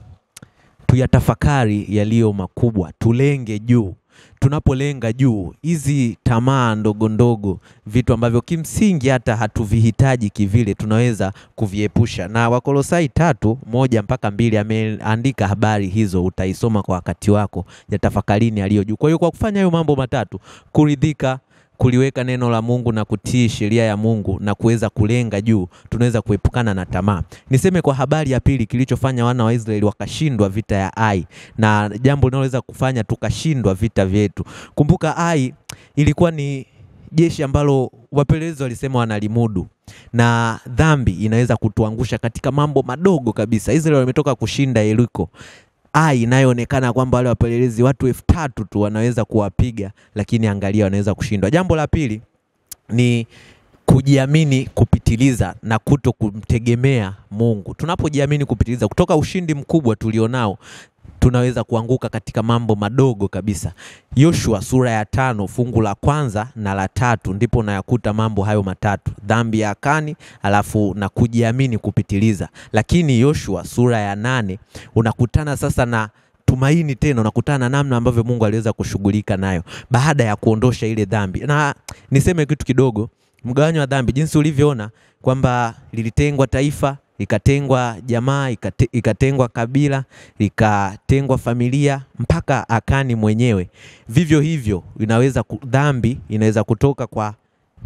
tuyatafakari yaliyo makubwa, tulenge juu. Tunapolenga juu, hizi tamaa ndogo ndogo, vitu ambavyo kimsingi hata hatuvihitaji kivile, tunaweza kuviepusha. Na Wakolosai 3:1-2 ameandika habari hizo, utaisoma kwa wakati wako, ya tafakarini yaliyo juu. Kwa hiyo kwa kufanya hayo mambo matatu, kuridhika, kuliweka neno la Mungu na kutii sheria ya Mungu na kuweza kulenga juu, tunaweza kuepukana na tamaa. Niseme kwa habari ya pili kilichofanya wana wa Israeli wakashindwa vita ya Ai, na jambo linaloweza kufanya tukashindwa vita vyetu. Kumbuka Ai ilikuwa ni jeshi ambalo wapelelezi walisema wanalimudu, na dhambi inaweza kutuangusha katika mambo madogo kabisa. Israeli wametoka kushinda Yeriko. Ai inayoonekana kwamba wale wapelelezi watu 3,000 tu wanaweza kuwapiga, lakini angalia wanaweza kushindwa. Jambo la pili ni kujiamini kupitiliza na kuto kumtegemea Mungu. Tunapojiamini kupitiliza, kutoka ushindi mkubwa tulionao, tunaweza kuanguka katika mambo madogo kabisa. Yoshua sura ya 5 fungu la 1 na la 3 ndipo nayakuta mambo hayo matatu: dhambi ya Akani, alafu na kujiamini kupitiliza. Lakini Yoshua sura ya 8 unakutana sasa na tumaini tena, unakutana na namna ambavyo Mungu aliweza kushughulika nayo baada ya kuondosha ile dhambi. Na niseme kitu kidogo, mgawanyo wa dhambi jinsi ulivyoona kwamba lilitengwa taifa, ikatengwa jamaa, ikatengwa kabila, ikatengwa familia, mpaka Akani mwenyewe. Vivyo hivyo dhambi inaweza kutoka kwa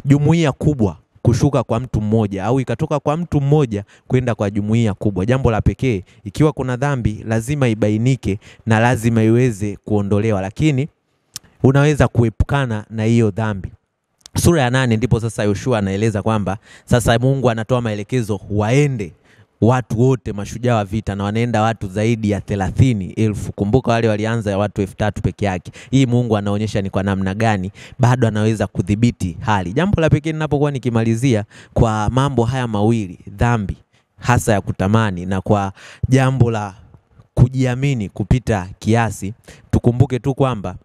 jumuiya kubwa kushuka kwa mtu mmoja, au ikatoka kwa mtu mmoja kwenda kwa jumuiya kubwa. Jambo la pekee, ikiwa kuna dhambi lazima ibainike na lazima iweze kuondolewa, lakini unaweza kuepukana na hiyo dhambi. Sura ya 8 ndipo sasa Yoshua anaeleza kwamba sasa Mungu anatoa maelekezo waende watu wote mashujaa wa vita, na wanaenda watu zaidi ya 30,000. Kumbuka wale walianza ya watu 3,000 peke yake. Hii Mungu anaonyesha ni kwa namna gani bado anaweza kudhibiti hali. Jambo la pekee ninapokuwa nikimalizia kwa mambo haya mawili, dhambi hasa ya kutamani na kwa jambo la kujiamini kupita kiasi, tukumbuke tu kwamba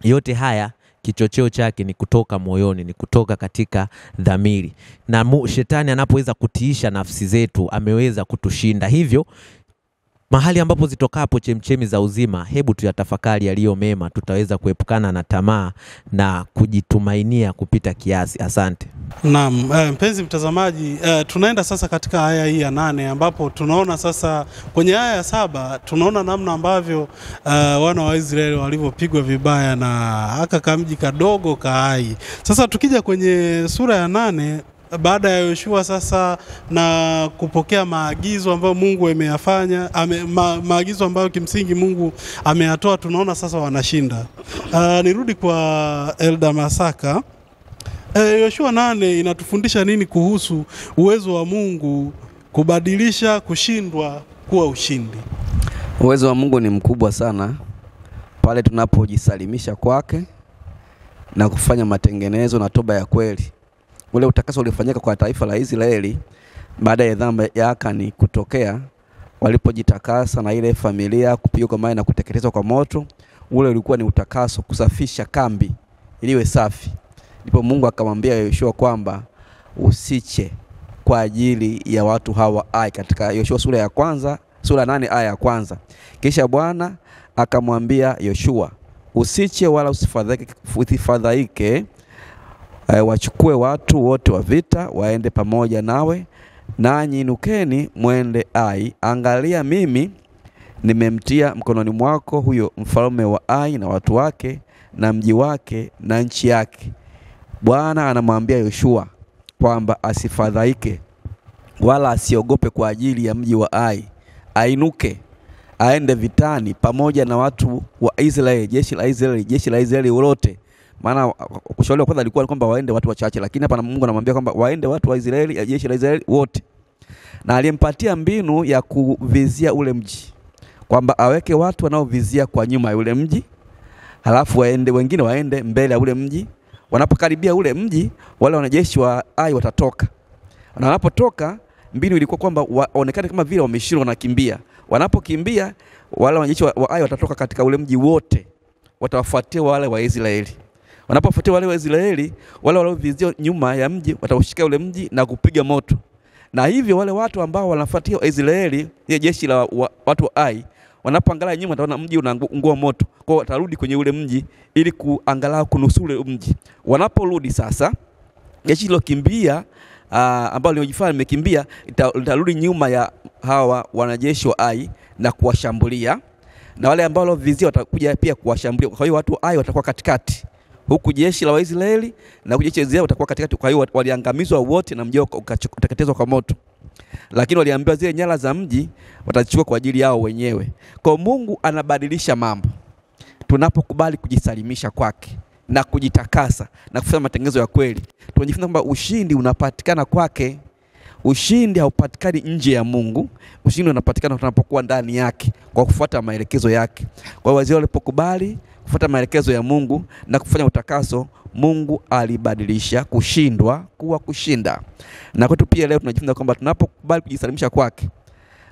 yote haya kichocheo chake ni kutoka moyoni, ni kutoka katika dhamiri. Na shetani anapoweza kutiisha nafsi zetu, ameweza kutushinda. Hivyo mahali ambapo zitokapo chemchemi za uzima, hebu tuyatafakari yaliyo mema, tutaweza kuepukana na tamaa na kujitumainia kupita kiasi. Asante. Naam, mpenzi mtazamaji, tunaenda sasa katika aya hii ya 8, ambapo tunaona sasa kwenye aya ya 7 tunaona namna ambavyo wana wa Israeli walivyopigwa vibaya na aka kamji kadogo ka Ai. Sasa tukija kwenye sura ya 8, baada ya Yoshua sasa na kupokea maagizo ambayo Mungu ameyafanya, maagizo ambayo kimsingi Mungu ameyatoa, tunaona sasa wanashinda. Nirudi kwa Elda Masaka. Yoshua 8 inatufundisha nini kuhusu uwezo wa Mungu kubadilisha kushindwa kuwa ushindi? Uwezo wa Mungu ni mkubwa sana pale tunapojisalimisha kwake na kufanya matengenezo na toba ya kweli. Ule utakaso ulifanyika kwa taifa la Israeli baada ya dhambi ya Akani kutokea, walipojitakasa na ile familia kupigwa kwa mawe na kuteketezwa kwa moto. Ule ulikuwa ni utakaso, kusafisha kambi iliwe safi. Ndipo Mungu akamwambia Yoshua kwamba usiche kwa ajili ya watu hawa Ai, katika Yoshua sura ya 8 aya ya 1. Kisha Bwana akamwambia Yoshua, usiche wala usifadhaike, wachukue watu wote wa vita waende pamoja nawe, nanyi inukeni mwende Ai. Angalia, mimi nimemtia mkononi mwako huyo mfalme wa Ai na watu wake na mji wake na nchi yake. Bwana anamwambia Yoshua kwamba asifadhaike wala asiogope kwa ajili ya mji wa Ai. Ainuke aende vitani pamoja na watu wa Israeli, jeshi la Israeli wote. Maana kushauri kwanza alikuwa kwamba waende watu wachache, lakini hapa Mungu anamwambia kwamba waende watu wa Israeli, jeshi la Israeli wote. Na alimpatia mbinu ya kuvizia ule mji, kwamba aweke watu wanaovizia kwa nyuma ya ule mji, halafu wengine waende mbele ya ule mji, Wanapokaribia ule mji, wale wanajeshi wa Ai watatoka. Na wanapotoka, mbinu ilikuwa kwamba waonekane kama vile wameshindwa na kimbia. Wanapokimbia, wale wanajeshi wa Ai watatoka katika ule mji wote, watawafuatia wale wa Israeli. Wanapofuatia wale wa Israeli, wale waliovizia nyuma ya mji wataushika ule mji na kupiga moto. Na hivyo wale watu ambao wanafuatia Israeli, ile jeshi la watu wa Ai, wanapoangalia nyuma wataona mji unaungua moto. Kwa hiyo watarudi kwenye ule mji ili kuangalau kunusuru ule mji. Wanaporudi sasa, jeshi lilokimbia ambao limejifanya limekimbia litarudi nyuma ya hawa wanajeshi wa Ai na kuwashambulia. Na wale ambao waliovizia watakuja pia kuwashambulia. Kwa hiyo watu wa Ai watakuwa katikati, huku jeshi la Waisraeli na jeshi la Israeli watakuwa katikati. Kwa hiyo waliangamizwa wote na mji ukateketezwa kwa moto. Lakini waliambiwa zile nyara za mji watazichukua kwa ajili yao wenyewe. Kwa Mungu anabadilisha mambo tunapokubali kujisalimisha kwake na kujitakasa na kufanya matengenezo ya kweli. Tunajifunza kwamba ushindi unapatikana kwake. Ushindi haupatikani nje ya Mungu. Ushindi unapatikana tunapokuwa ndani yake kwa kufuata maelekezo yake. Kwa hiyo wazee walipokubali kufuata maelekezo ya Mungu na kufanya utakaso, Mungu alibadilisha kushindwa kuwa kushinda. Na kwetu pia leo tunajifunza kwamba tunapokubali kujisalimisha kwake,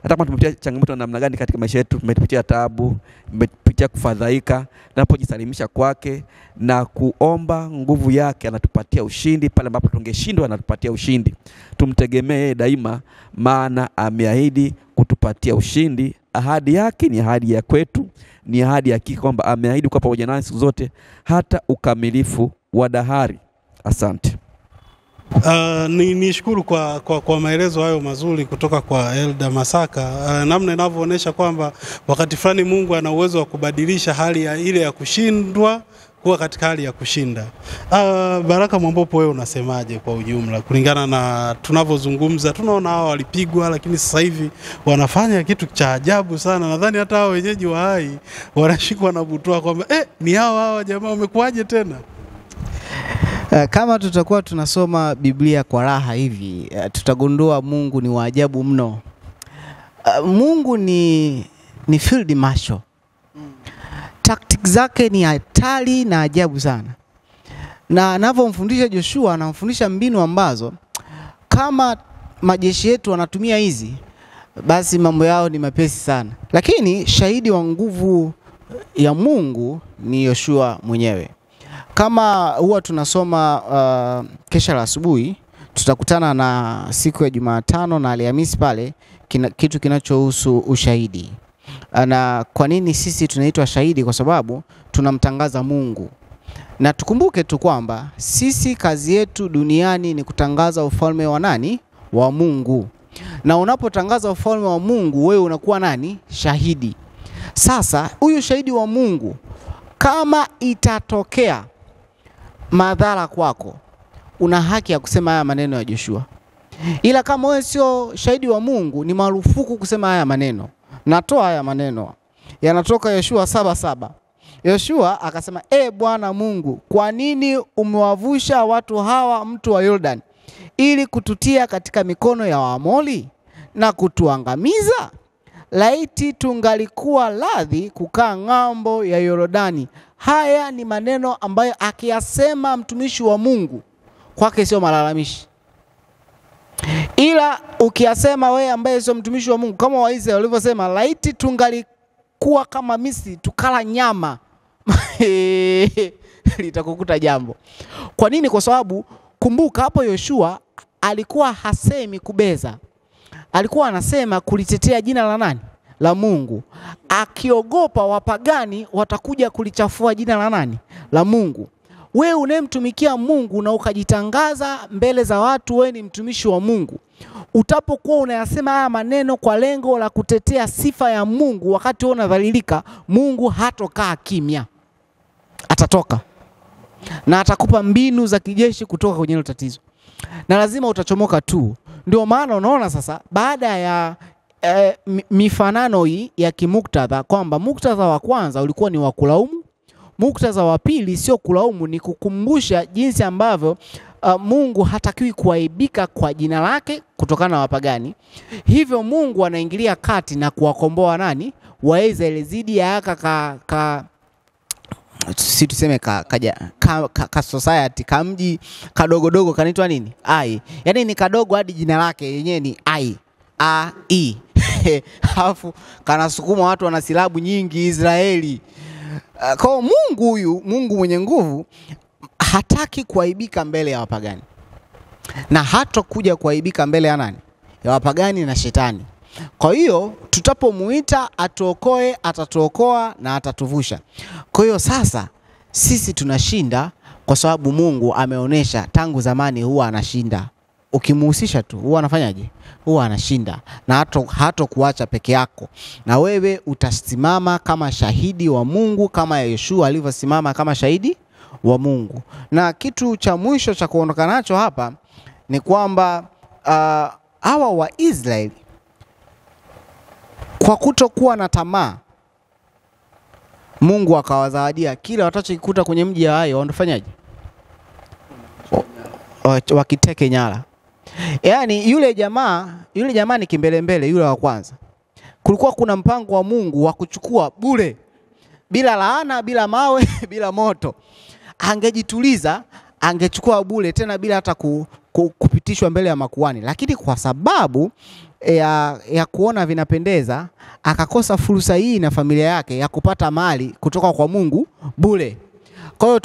hata kama tumepitia changamoto namna gani katika maisha yetu, tumepitia taabu, tumepitia kufadhaika, tunapojisalimisha kwake na kuomba nguvu yake, anatupatia ushindi. Pale ambapo tungeshindwa anatupatia ushindi. Tumtegemee daima, maana ameahidi kutupatia ushindi. Ahadi yake ni ahadi ya kwetu, ni ahadi ya hakika kwamba ameahidi kuwa pamoja nasi siku zote hata ukamilifu wa dahari. Asante. Nishukuru kwa maelezo hayo mazuri kutoka kwa Elda Masaka. Namna inavyoonyesha kwamba wakati fulani Mungu ana uwezo wa kubadilisha hali ya ile ya kushindwa kuwa katika hali ya kushinda. Baraka Mwambopo, wewe unasemaje kwa ujumla kulingana na tunavyozungumza? Tunaona hao walipigwa, lakini sasa hivi wanafanya kitu cha ajabu sana. Nadhani hata hao wenyeji wa Hai wanashikwa na butwa kwamba ni hao jamaa wamekuaje tena? Kama tutakuwa tunasoma Biblia kwa raha hivi, tutagundua Mungu ni wa ajabu mno. Mungu ni field marshal. Tactics zake ni hatari na ajabu sana. Na anavyomfundisha Joshua, anamfundisha mbinu ambazo kama majeshi yetu wanatumia hizi, basi mambo yao ni mepesi sana. Lakini shahidi wa nguvu ya Mungu ni Yoshua mwenyewe. Kama huwa tunasoma kesha la asubuhi, tutakutana na siku ya Jumatano na Alhamisi pale kitu kinachohusu ushahidi. Na kwa nini sisi tunaitwa shahidi? Kwa sababu tunamtangaza Mungu. Na tukumbuke tu kwamba sisi kazi yetu duniani ni kutangaza ufalme wa nani? Wa Mungu. Na unapotangaza ufalme wa Mungu, wewe unakuwa nani? Shahidi. Sasa huyu shahidi wa Mungu, kama itatokea madhara kwako, una haki ya kusema haya maneno ya Joshua. Ila kama wewe sio shahidi wa Mungu, ni marufuku kusema haya maneno. Natoa haya maneno. Yanatoka Yoshua 7:7. Yoshua akasema, Bwana Mungu, kwa nini umewavusha watu hawa mto wa Yordani ili kututia katika mikono ya Waamori na kutuangamiza? Laiti tungalikuwa radhi kukaa ng'ambo ya Yordani. Haya ni maneno ambayo akiyasema mtumishi wa Mungu, kwake sio malalamishi. Ila ukiyasema wewe ambaye sio mtumishi wa Mungu, kama Waisraeli walivyosema, laiti tungalikuwa kama Misri tukala nyama, litakukuta jambo. Kwa nini? Kwa sababu kumbuka hapo Yoshua alikuwa hasemi kubeza. Alikuwa anasema kulitetea jina la nani? La Mungu. Akiogopa wapagani watakuja kulichafua jina la nani? La Mungu. Wewe unemtumikia Mungu na ukajitangaza mbele za watu wewe ni mtumishi wa Mungu, utapokuwa unayasema haya maneno kwa lengo la kutetea sifa ya Mungu, wakati wewe unadhalilika, Mungu hatokaa kimya. Atatoka na atakupa mbinu za kijeshi kutoka kwenye hilo tatizo, na lazima utachomoka tu. Ndio maana unaona sasa baada ya mifanano hii ya kimuktadha, kwamba muktadha wa kwanza ulikuwa ni wa kulaumu, muktadha wa pili sio kulaumu, ni kukumbusha jinsi ambavyo Mungu hatakiwi kuaibika kwa jina lake kutokana na wapagani. Hivyo Mungu anaingilia kati na kuwakomboa nani? Waisraeli zidi ya si tuseme ka society, kamji kadogodogo kanaitwa nini? Ai. Yaani ni kadogo hadi jina lake yenyewe ni Ai. A-I. Alafu kanasukuma watu wana silabu nyingi Israeli. Kwa Mungu huyu, Mungu mwenye nguvu, hataki kuaibika mbele ya wapagani. Na hatakuja kuaibika mbele ya nani? Ya wapagani na shetani. Kwa hiyo tutapomuita atuokoe, atatuokoa na atatuvusha. Kwa hiyo sasa sisi tunashinda kwa sababu Mungu ameonesha tangu zamani huwa anashinda. Ukimuhusisha tu huwa anafanyaje? Huwa anashinda. Na hato kuacha peke yako. Na wewe utasimama kama shahidi wa Mungu kama Yeshua alivyosimama kama shahidi wa Mungu. Na kitu cha mwisho cha kuondoka nacho hapa ni kwamba hawa wa Israeli kwa kutokuwa na tamaa, Mungu akawazawadia kila watachokikuta kwenye mji wa Ai, wanafanyaje? Wakiteke nyara. Yaani yule jamaa ni kimbelembele yule wa kwanza. Kulikuwa kuna mpango wa Mungu wa kuchukua bure, bila laana, bila mawe, bila moto. Angejituliza, angechukua bure tena bila hata kupitishwa mbele ya makuhani. Lakini kwa sababu ya kuona vinapendeza, akakosa fursa hii na familia yake ya kupata mali kutoka kwa Mungu bure. Kwa hiyo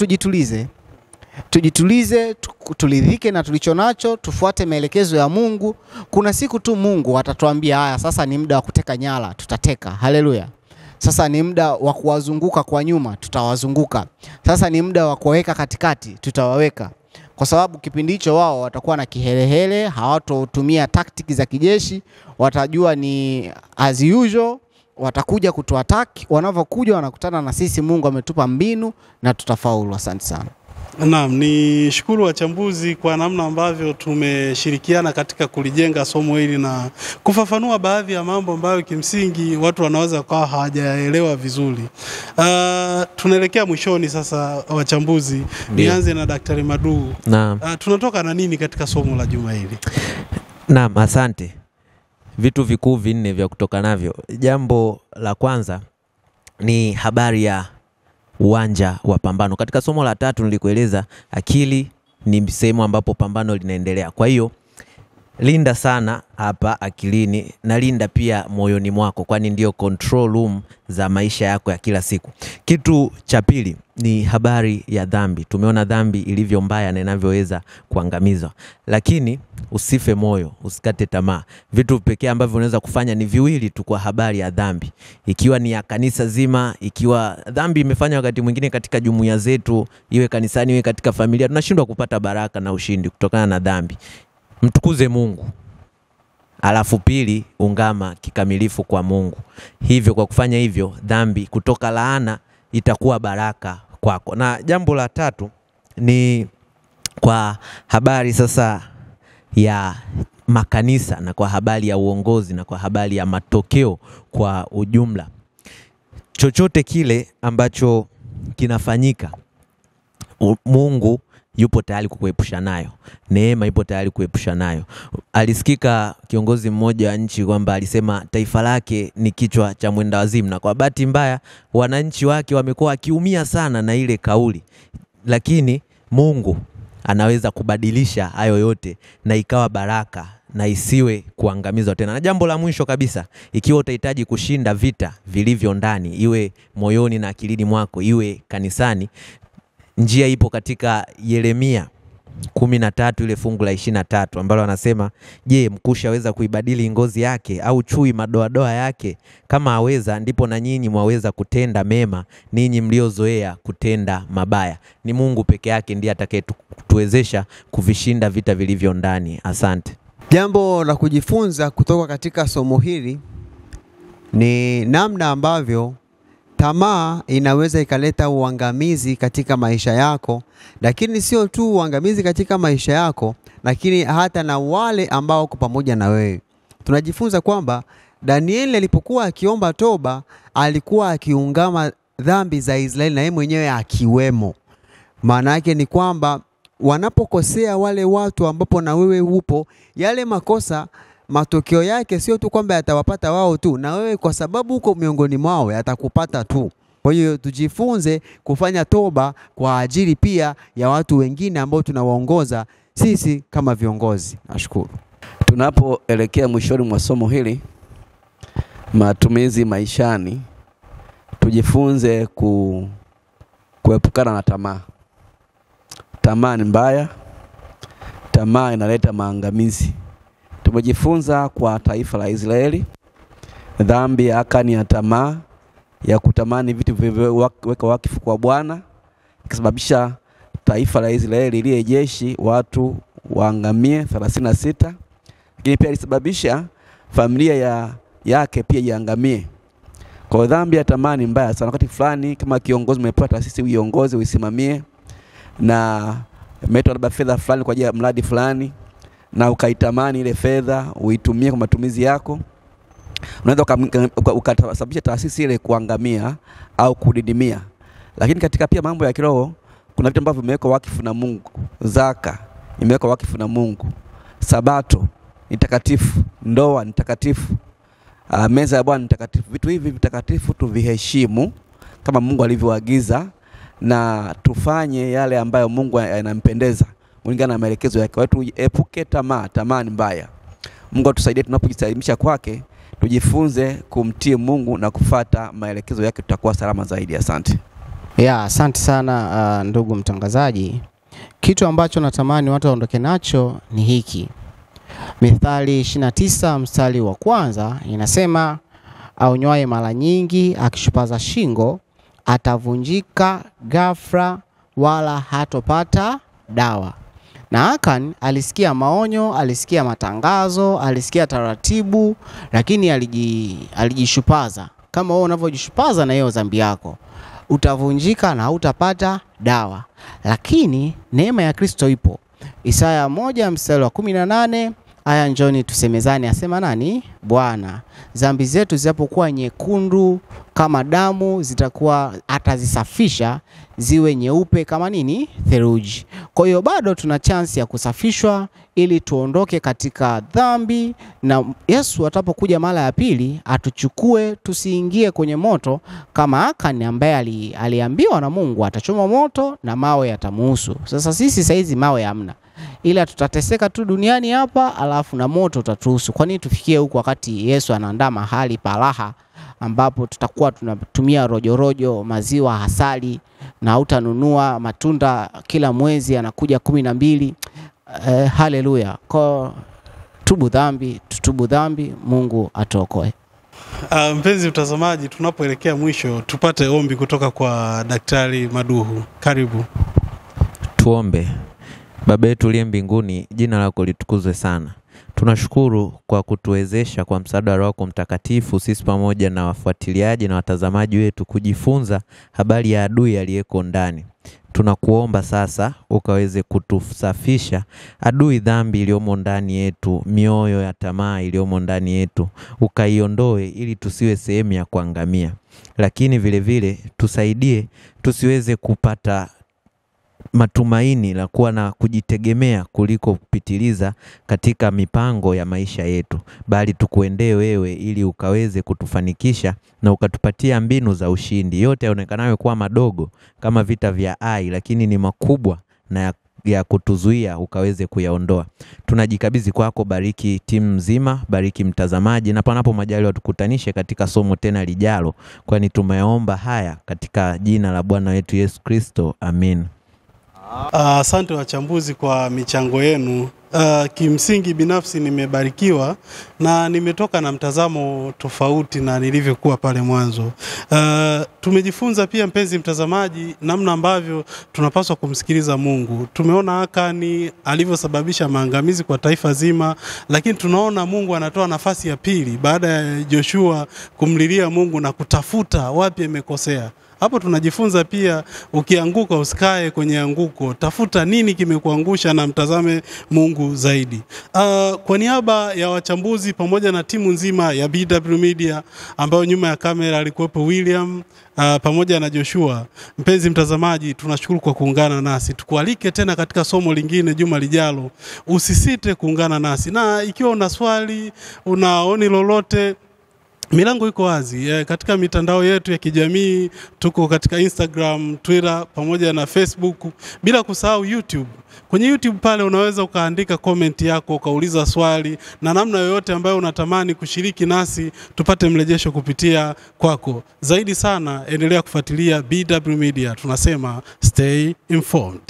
tujitulize, tulidhike na tulichonacho, tufuate maelekezo ya Mungu. Kuna siku tu Mungu atatuambia haya, sasa ni muda wa kuteka nyara, tutateka. Haleluya. Sasa ni muda wa kuwazunguka kwa nyuma, tutawazunguka. Sasa ni muda wa kuweka katikati, tutawaweka. Kwa sababu kipindi hicho wao watakuwa na kihelehele, hawatotumia taktiki za kijeshi, watajua ni as usual, watakuja kutuattack. Wanavyokuja wanakutana na sisi, Mungu ametupa mbinu na tutafaulu. Asante sana. Naam, ni shukuru wachambuzi kwa namna ambavyo tumeshirikiana katika kulijenga somo hili na kufafanua baadhi ya mambo ambayo kimsingi watu wanaweza kuwa hawajaelewa vizuri. Tunaelekea mwishoni sasa wachambuzi. Nianze na Daktari Madu. Naam. Tunatoka na nini katika somo la juma hili? Naam, asante. Vitu vikuu vinne vya kutoka navyo. Jambo la kwanza ni habari ya uwanja wa pambano. Katika somo la 3 nilikueleza akili ni sehemu ambapo pambano linaendelea. Kwa hiyo linda sana hapa akilini na linda pia moyoni mwako, kwani ndio control room za maisha yako ya kila siku. Kitu cha pili ni habari ya dhambi. Tumeona dhambi ilivyo mbaya na inavyoweza kuangamizwa. Lakini usife moyo, usikate tamaa. Vitu pekee ambavyo unaweza kufanya ni viwili tu kwa habari ya dhambi. Ikiwa ni ya kanisa zima, ikiwa dhambi imefanywa wakati mwingine katika jumuiya zetu, iwe kanisani, iwe katika familia, tunashindwa kupata baraka na ushindi kutokana na dhambi. Mtukuze Mungu. Alafu pili, ungama kikamilifu kwa Mungu. Hivyo kwa kufanya hivyo, dhambi kutoka laana itakuwa baraka kwako. Na jambo la 3 ni kwa habari sasa ya makanisa na kwa habari ya uongozi na kwa habari ya matokeo kwa ujumla. Chochote kile ambacho kinafanyika, Mungu yupo tayari kukuepusha nayo. Neema ipo tayari kuepusha nayo. Alisikika kiongozi mmoja wa nchi kwamba alisema taifa lake ni kichwa cha mwenda wazimu, na kwa bahati mbaya wananchi wake wamekuwa wakiumia sana na ile kauli. Lakini Mungu anaweza kubadilisha hayo yote na ikawa baraka na isiwe kuangamizwa tena. Na jambo la mwisho kabisa, ikiwa utahitaji kushinda vita vilivyo ndani, iwe moyoni na akilini mwako, iwe kanisani, njia ipo katika Yeremia 13 ile fungu la 23 ambalo anasema, je, mkusha aweza kuibadili ngozi yake au chui madoadoa yake? Kama aweza, ndipo na nyinyi mwaweza kutenda mema, ninyi mliozoea kutenda mabaya. Ni Mungu peke yake ndiye atakayetuwezesha kuvishinda vita vilivyo ndani. Asante. Jambo la kujifunza kutoka katika somo hili ni namna ambavyo tamaa inaweza ikaleta uangamizi katika maisha yako, lakini sio tu uangamizi katika maisha yako, lakini hata na wale ambao kwa pamoja na wewe. Tunajifunza kwamba Danieli alipokuwa akiomba toba, alikuwa akiungama dhambi za Israeli na yeye mwenyewe akiwemo. Maana yake ni kwamba wanapokosea wale watu ambapo na wewe upo, yale makosa matokeo yake sio tu kwamba yatawapata wao tu, na wewe kwa sababu uko miongoni mwao yatakupata tu. Kwa hiyo tujifunze kufanya toba kwa ajili pia ya watu wengine ambao tunawaongoza sisi kama viongozi. Nashukuru. Tunapoelekea mwishoni mwa somo hili, matumizi maishani, tujifunze kuepukana na tamaa. Tamaa ni mbaya. Tamaa inaleta maangamizi. Tumejifunza kwa taifa la Israeli dhambi ya Akani ya tamaa, ya kutamani vitu vilivyowekwa wakifu kwa Bwana, ikisababisha taifa la Israeli ile jeshi watu waangamie 36. Lakini pia ilisababisha familia yake pia iangamie. Kwa dhambi ya tamaa ni mbaya sana. Wakati fulani kama kiongozi umepewa taasisi uiongoze, uisimamie, na umetoa labda fedha fulani kwa ajili ya mradi fulani, na ukaitamani ile fedha uitumie kwa matumizi yako, unaweza ukasababisha taasisi ile kuangamia au kudidimia. Lakini katika pia mambo ya kiroho, kuna vitu ambavyo vimewekwa wakifu na Mungu. Zaka imewekwa wakifu na Mungu. Sabato ni takatifu, ndoa ni takatifu, meza ya Bwana ni takatifu. Vitu hivi vitakatifu tuviheshimu kama Mungu alivyoagiza, na tufanye yale ambayo Mungu anampendeza kulingana na maelekezo yake. Watu epuke tamaa. Tamaa ni mbaya. Mungu atusaidie tunapojisalimisha kwake, tujifunze kumtii Mungu na kufuata maelekezo yake, tutakuwa salama zaidi. Asante. Asante sana ndugu mtangazaji. Kitu ambacho natamani watu waondoke nacho ni hiki. Mithali 29 mstari wa kwanza inasema, aonywaye mara nyingi akishupaza shingo atavunjika ghafla wala hatopata dawa. Na Akan alisikia maonyo, alisikia matangazo, alisikia taratibu, lakini alijishupaza. Kama wewe unavyojishupaza na hiyo dhambi yako, utavunjika na hutapata dawa. Lakini neema ya Kristo ipo. Isaya 1 mstari wa 18, aya njoni tusemezane, asema nani? Bwana. Dhambi zetu zitapokuwa nyekundu kama damu, zitakuwa atazisafisha ziwe nyeupe kama nini? Theluji. Kwa hiyo bado tuna chance ya kusafishwa ili tuondoke katika dhambi, na Yesu atapokuja mara ya pili atuchukue tusiingie kwenye moto kama Akani ambaye aliambiwa na Mungu atachoma moto na mawe yatamuhusu. Sasa sisi saizi mawe hamna, ila tutateseka tu duniani hapa, alafu na moto utatuhusu. Kwa nini tufikie huko wakati Yesu anaandaa mahali pa raha ambapo tutakuwa tunatumia rojorojo, maziwa, asali, na utanunua matunda kila mwezi anakuja 12. Haleluya. Kwa tubu dhambi, Mungu atuokoe. Mpenzi mtazamaji, tunapoelekea mwisho, tupate ombi kutoka kwa Daktari Maduhu. Karibu. Tuombe. Baba yetu uliye mbinguni, jina lako litukuzwe sana. Tunashukuru kwa kutuwezesha kwa msaada wako mtakatifu sisi pamoja na wafuatiliaji na watazamaji wetu kujifunza habari ya adui aliyeko ndani. Tunakuomba sasa ukaweze kutusafisha adui dhambi iliyomo ndani yetu, mioyo ya tamaa iliyomo ndani yetu, ukaiondoe ili tusiwe sehemu ya kuangamia. Lakini vile vile tusaidie tusiweze kupata matumaini la kuwa na kujitegemea kuliko kupitiliza katika mipango ya maisha yetu, bali tukuendee wewe ili ukaweze kutufanikisha na ukatupatia mbinu za ushindi. Yote yaonekanayo kuwa madogo kama vita vya Ai, lakini ni makubwa na ya kutuzuia ukaweze kuyaondoa. Tunajikabidhi kwako. Bariki timu nzima, bariki mtazamaji, na panapo majaliwa tukutanishe katika somo tena lijalo, kwani tumeomba haya katika jina la Bwana wetu Yesu Kristo. Amen. Asante wachambuzi kwa michango yenu. Kimsingi binafsi nimebarikiwa na nimetoka na mtazamo tofauti na nilivyokuwa pale mwanzo. Tumejifunza pia, mpenzi mtazamaji, namna ambavyo tunapaswa kumsikiliza Mungu. Tumeona Akani alivyosababisha maangamizi kwa taifa zima, lakini tunaona Mungu anatoa nafasi ya pili baada ya Joshua kumlilia Mungu na kutafuta wapi amekosea. Hapo tunajifunza pia, ukianguka usikae kwenye anguko, tafuta nini kimekuangusha na mtazame Mungu zaidi. Kwa niaba ya wachambuzi pamoja na timu nzima ya BW Media ambayo nyuma ya kamera alikuwepo William pamoja na Joshua, mpenzi mtazamaji, tunashukuru kwa kuungana nasi. Tukualike tena katika somo lingine juma lijalo. Usisite kuungana nasi, na ikiwa una swali, una oni lolote, Milango iko wazi katika mitandao yetu ya kijamii. Tuko katika Instagram, Twitter pamoja na Facebook, bila kusahau YouTube. Kwenye YouTube pale unaweza ukaandika comment yako, ukauliza swali na namna yoyote ambayo unatamani kushiriki nasi tupate mrejesho kupitia kwako. Zaidi sana endelea kufuatilia BW Media. Tunasema stay informed.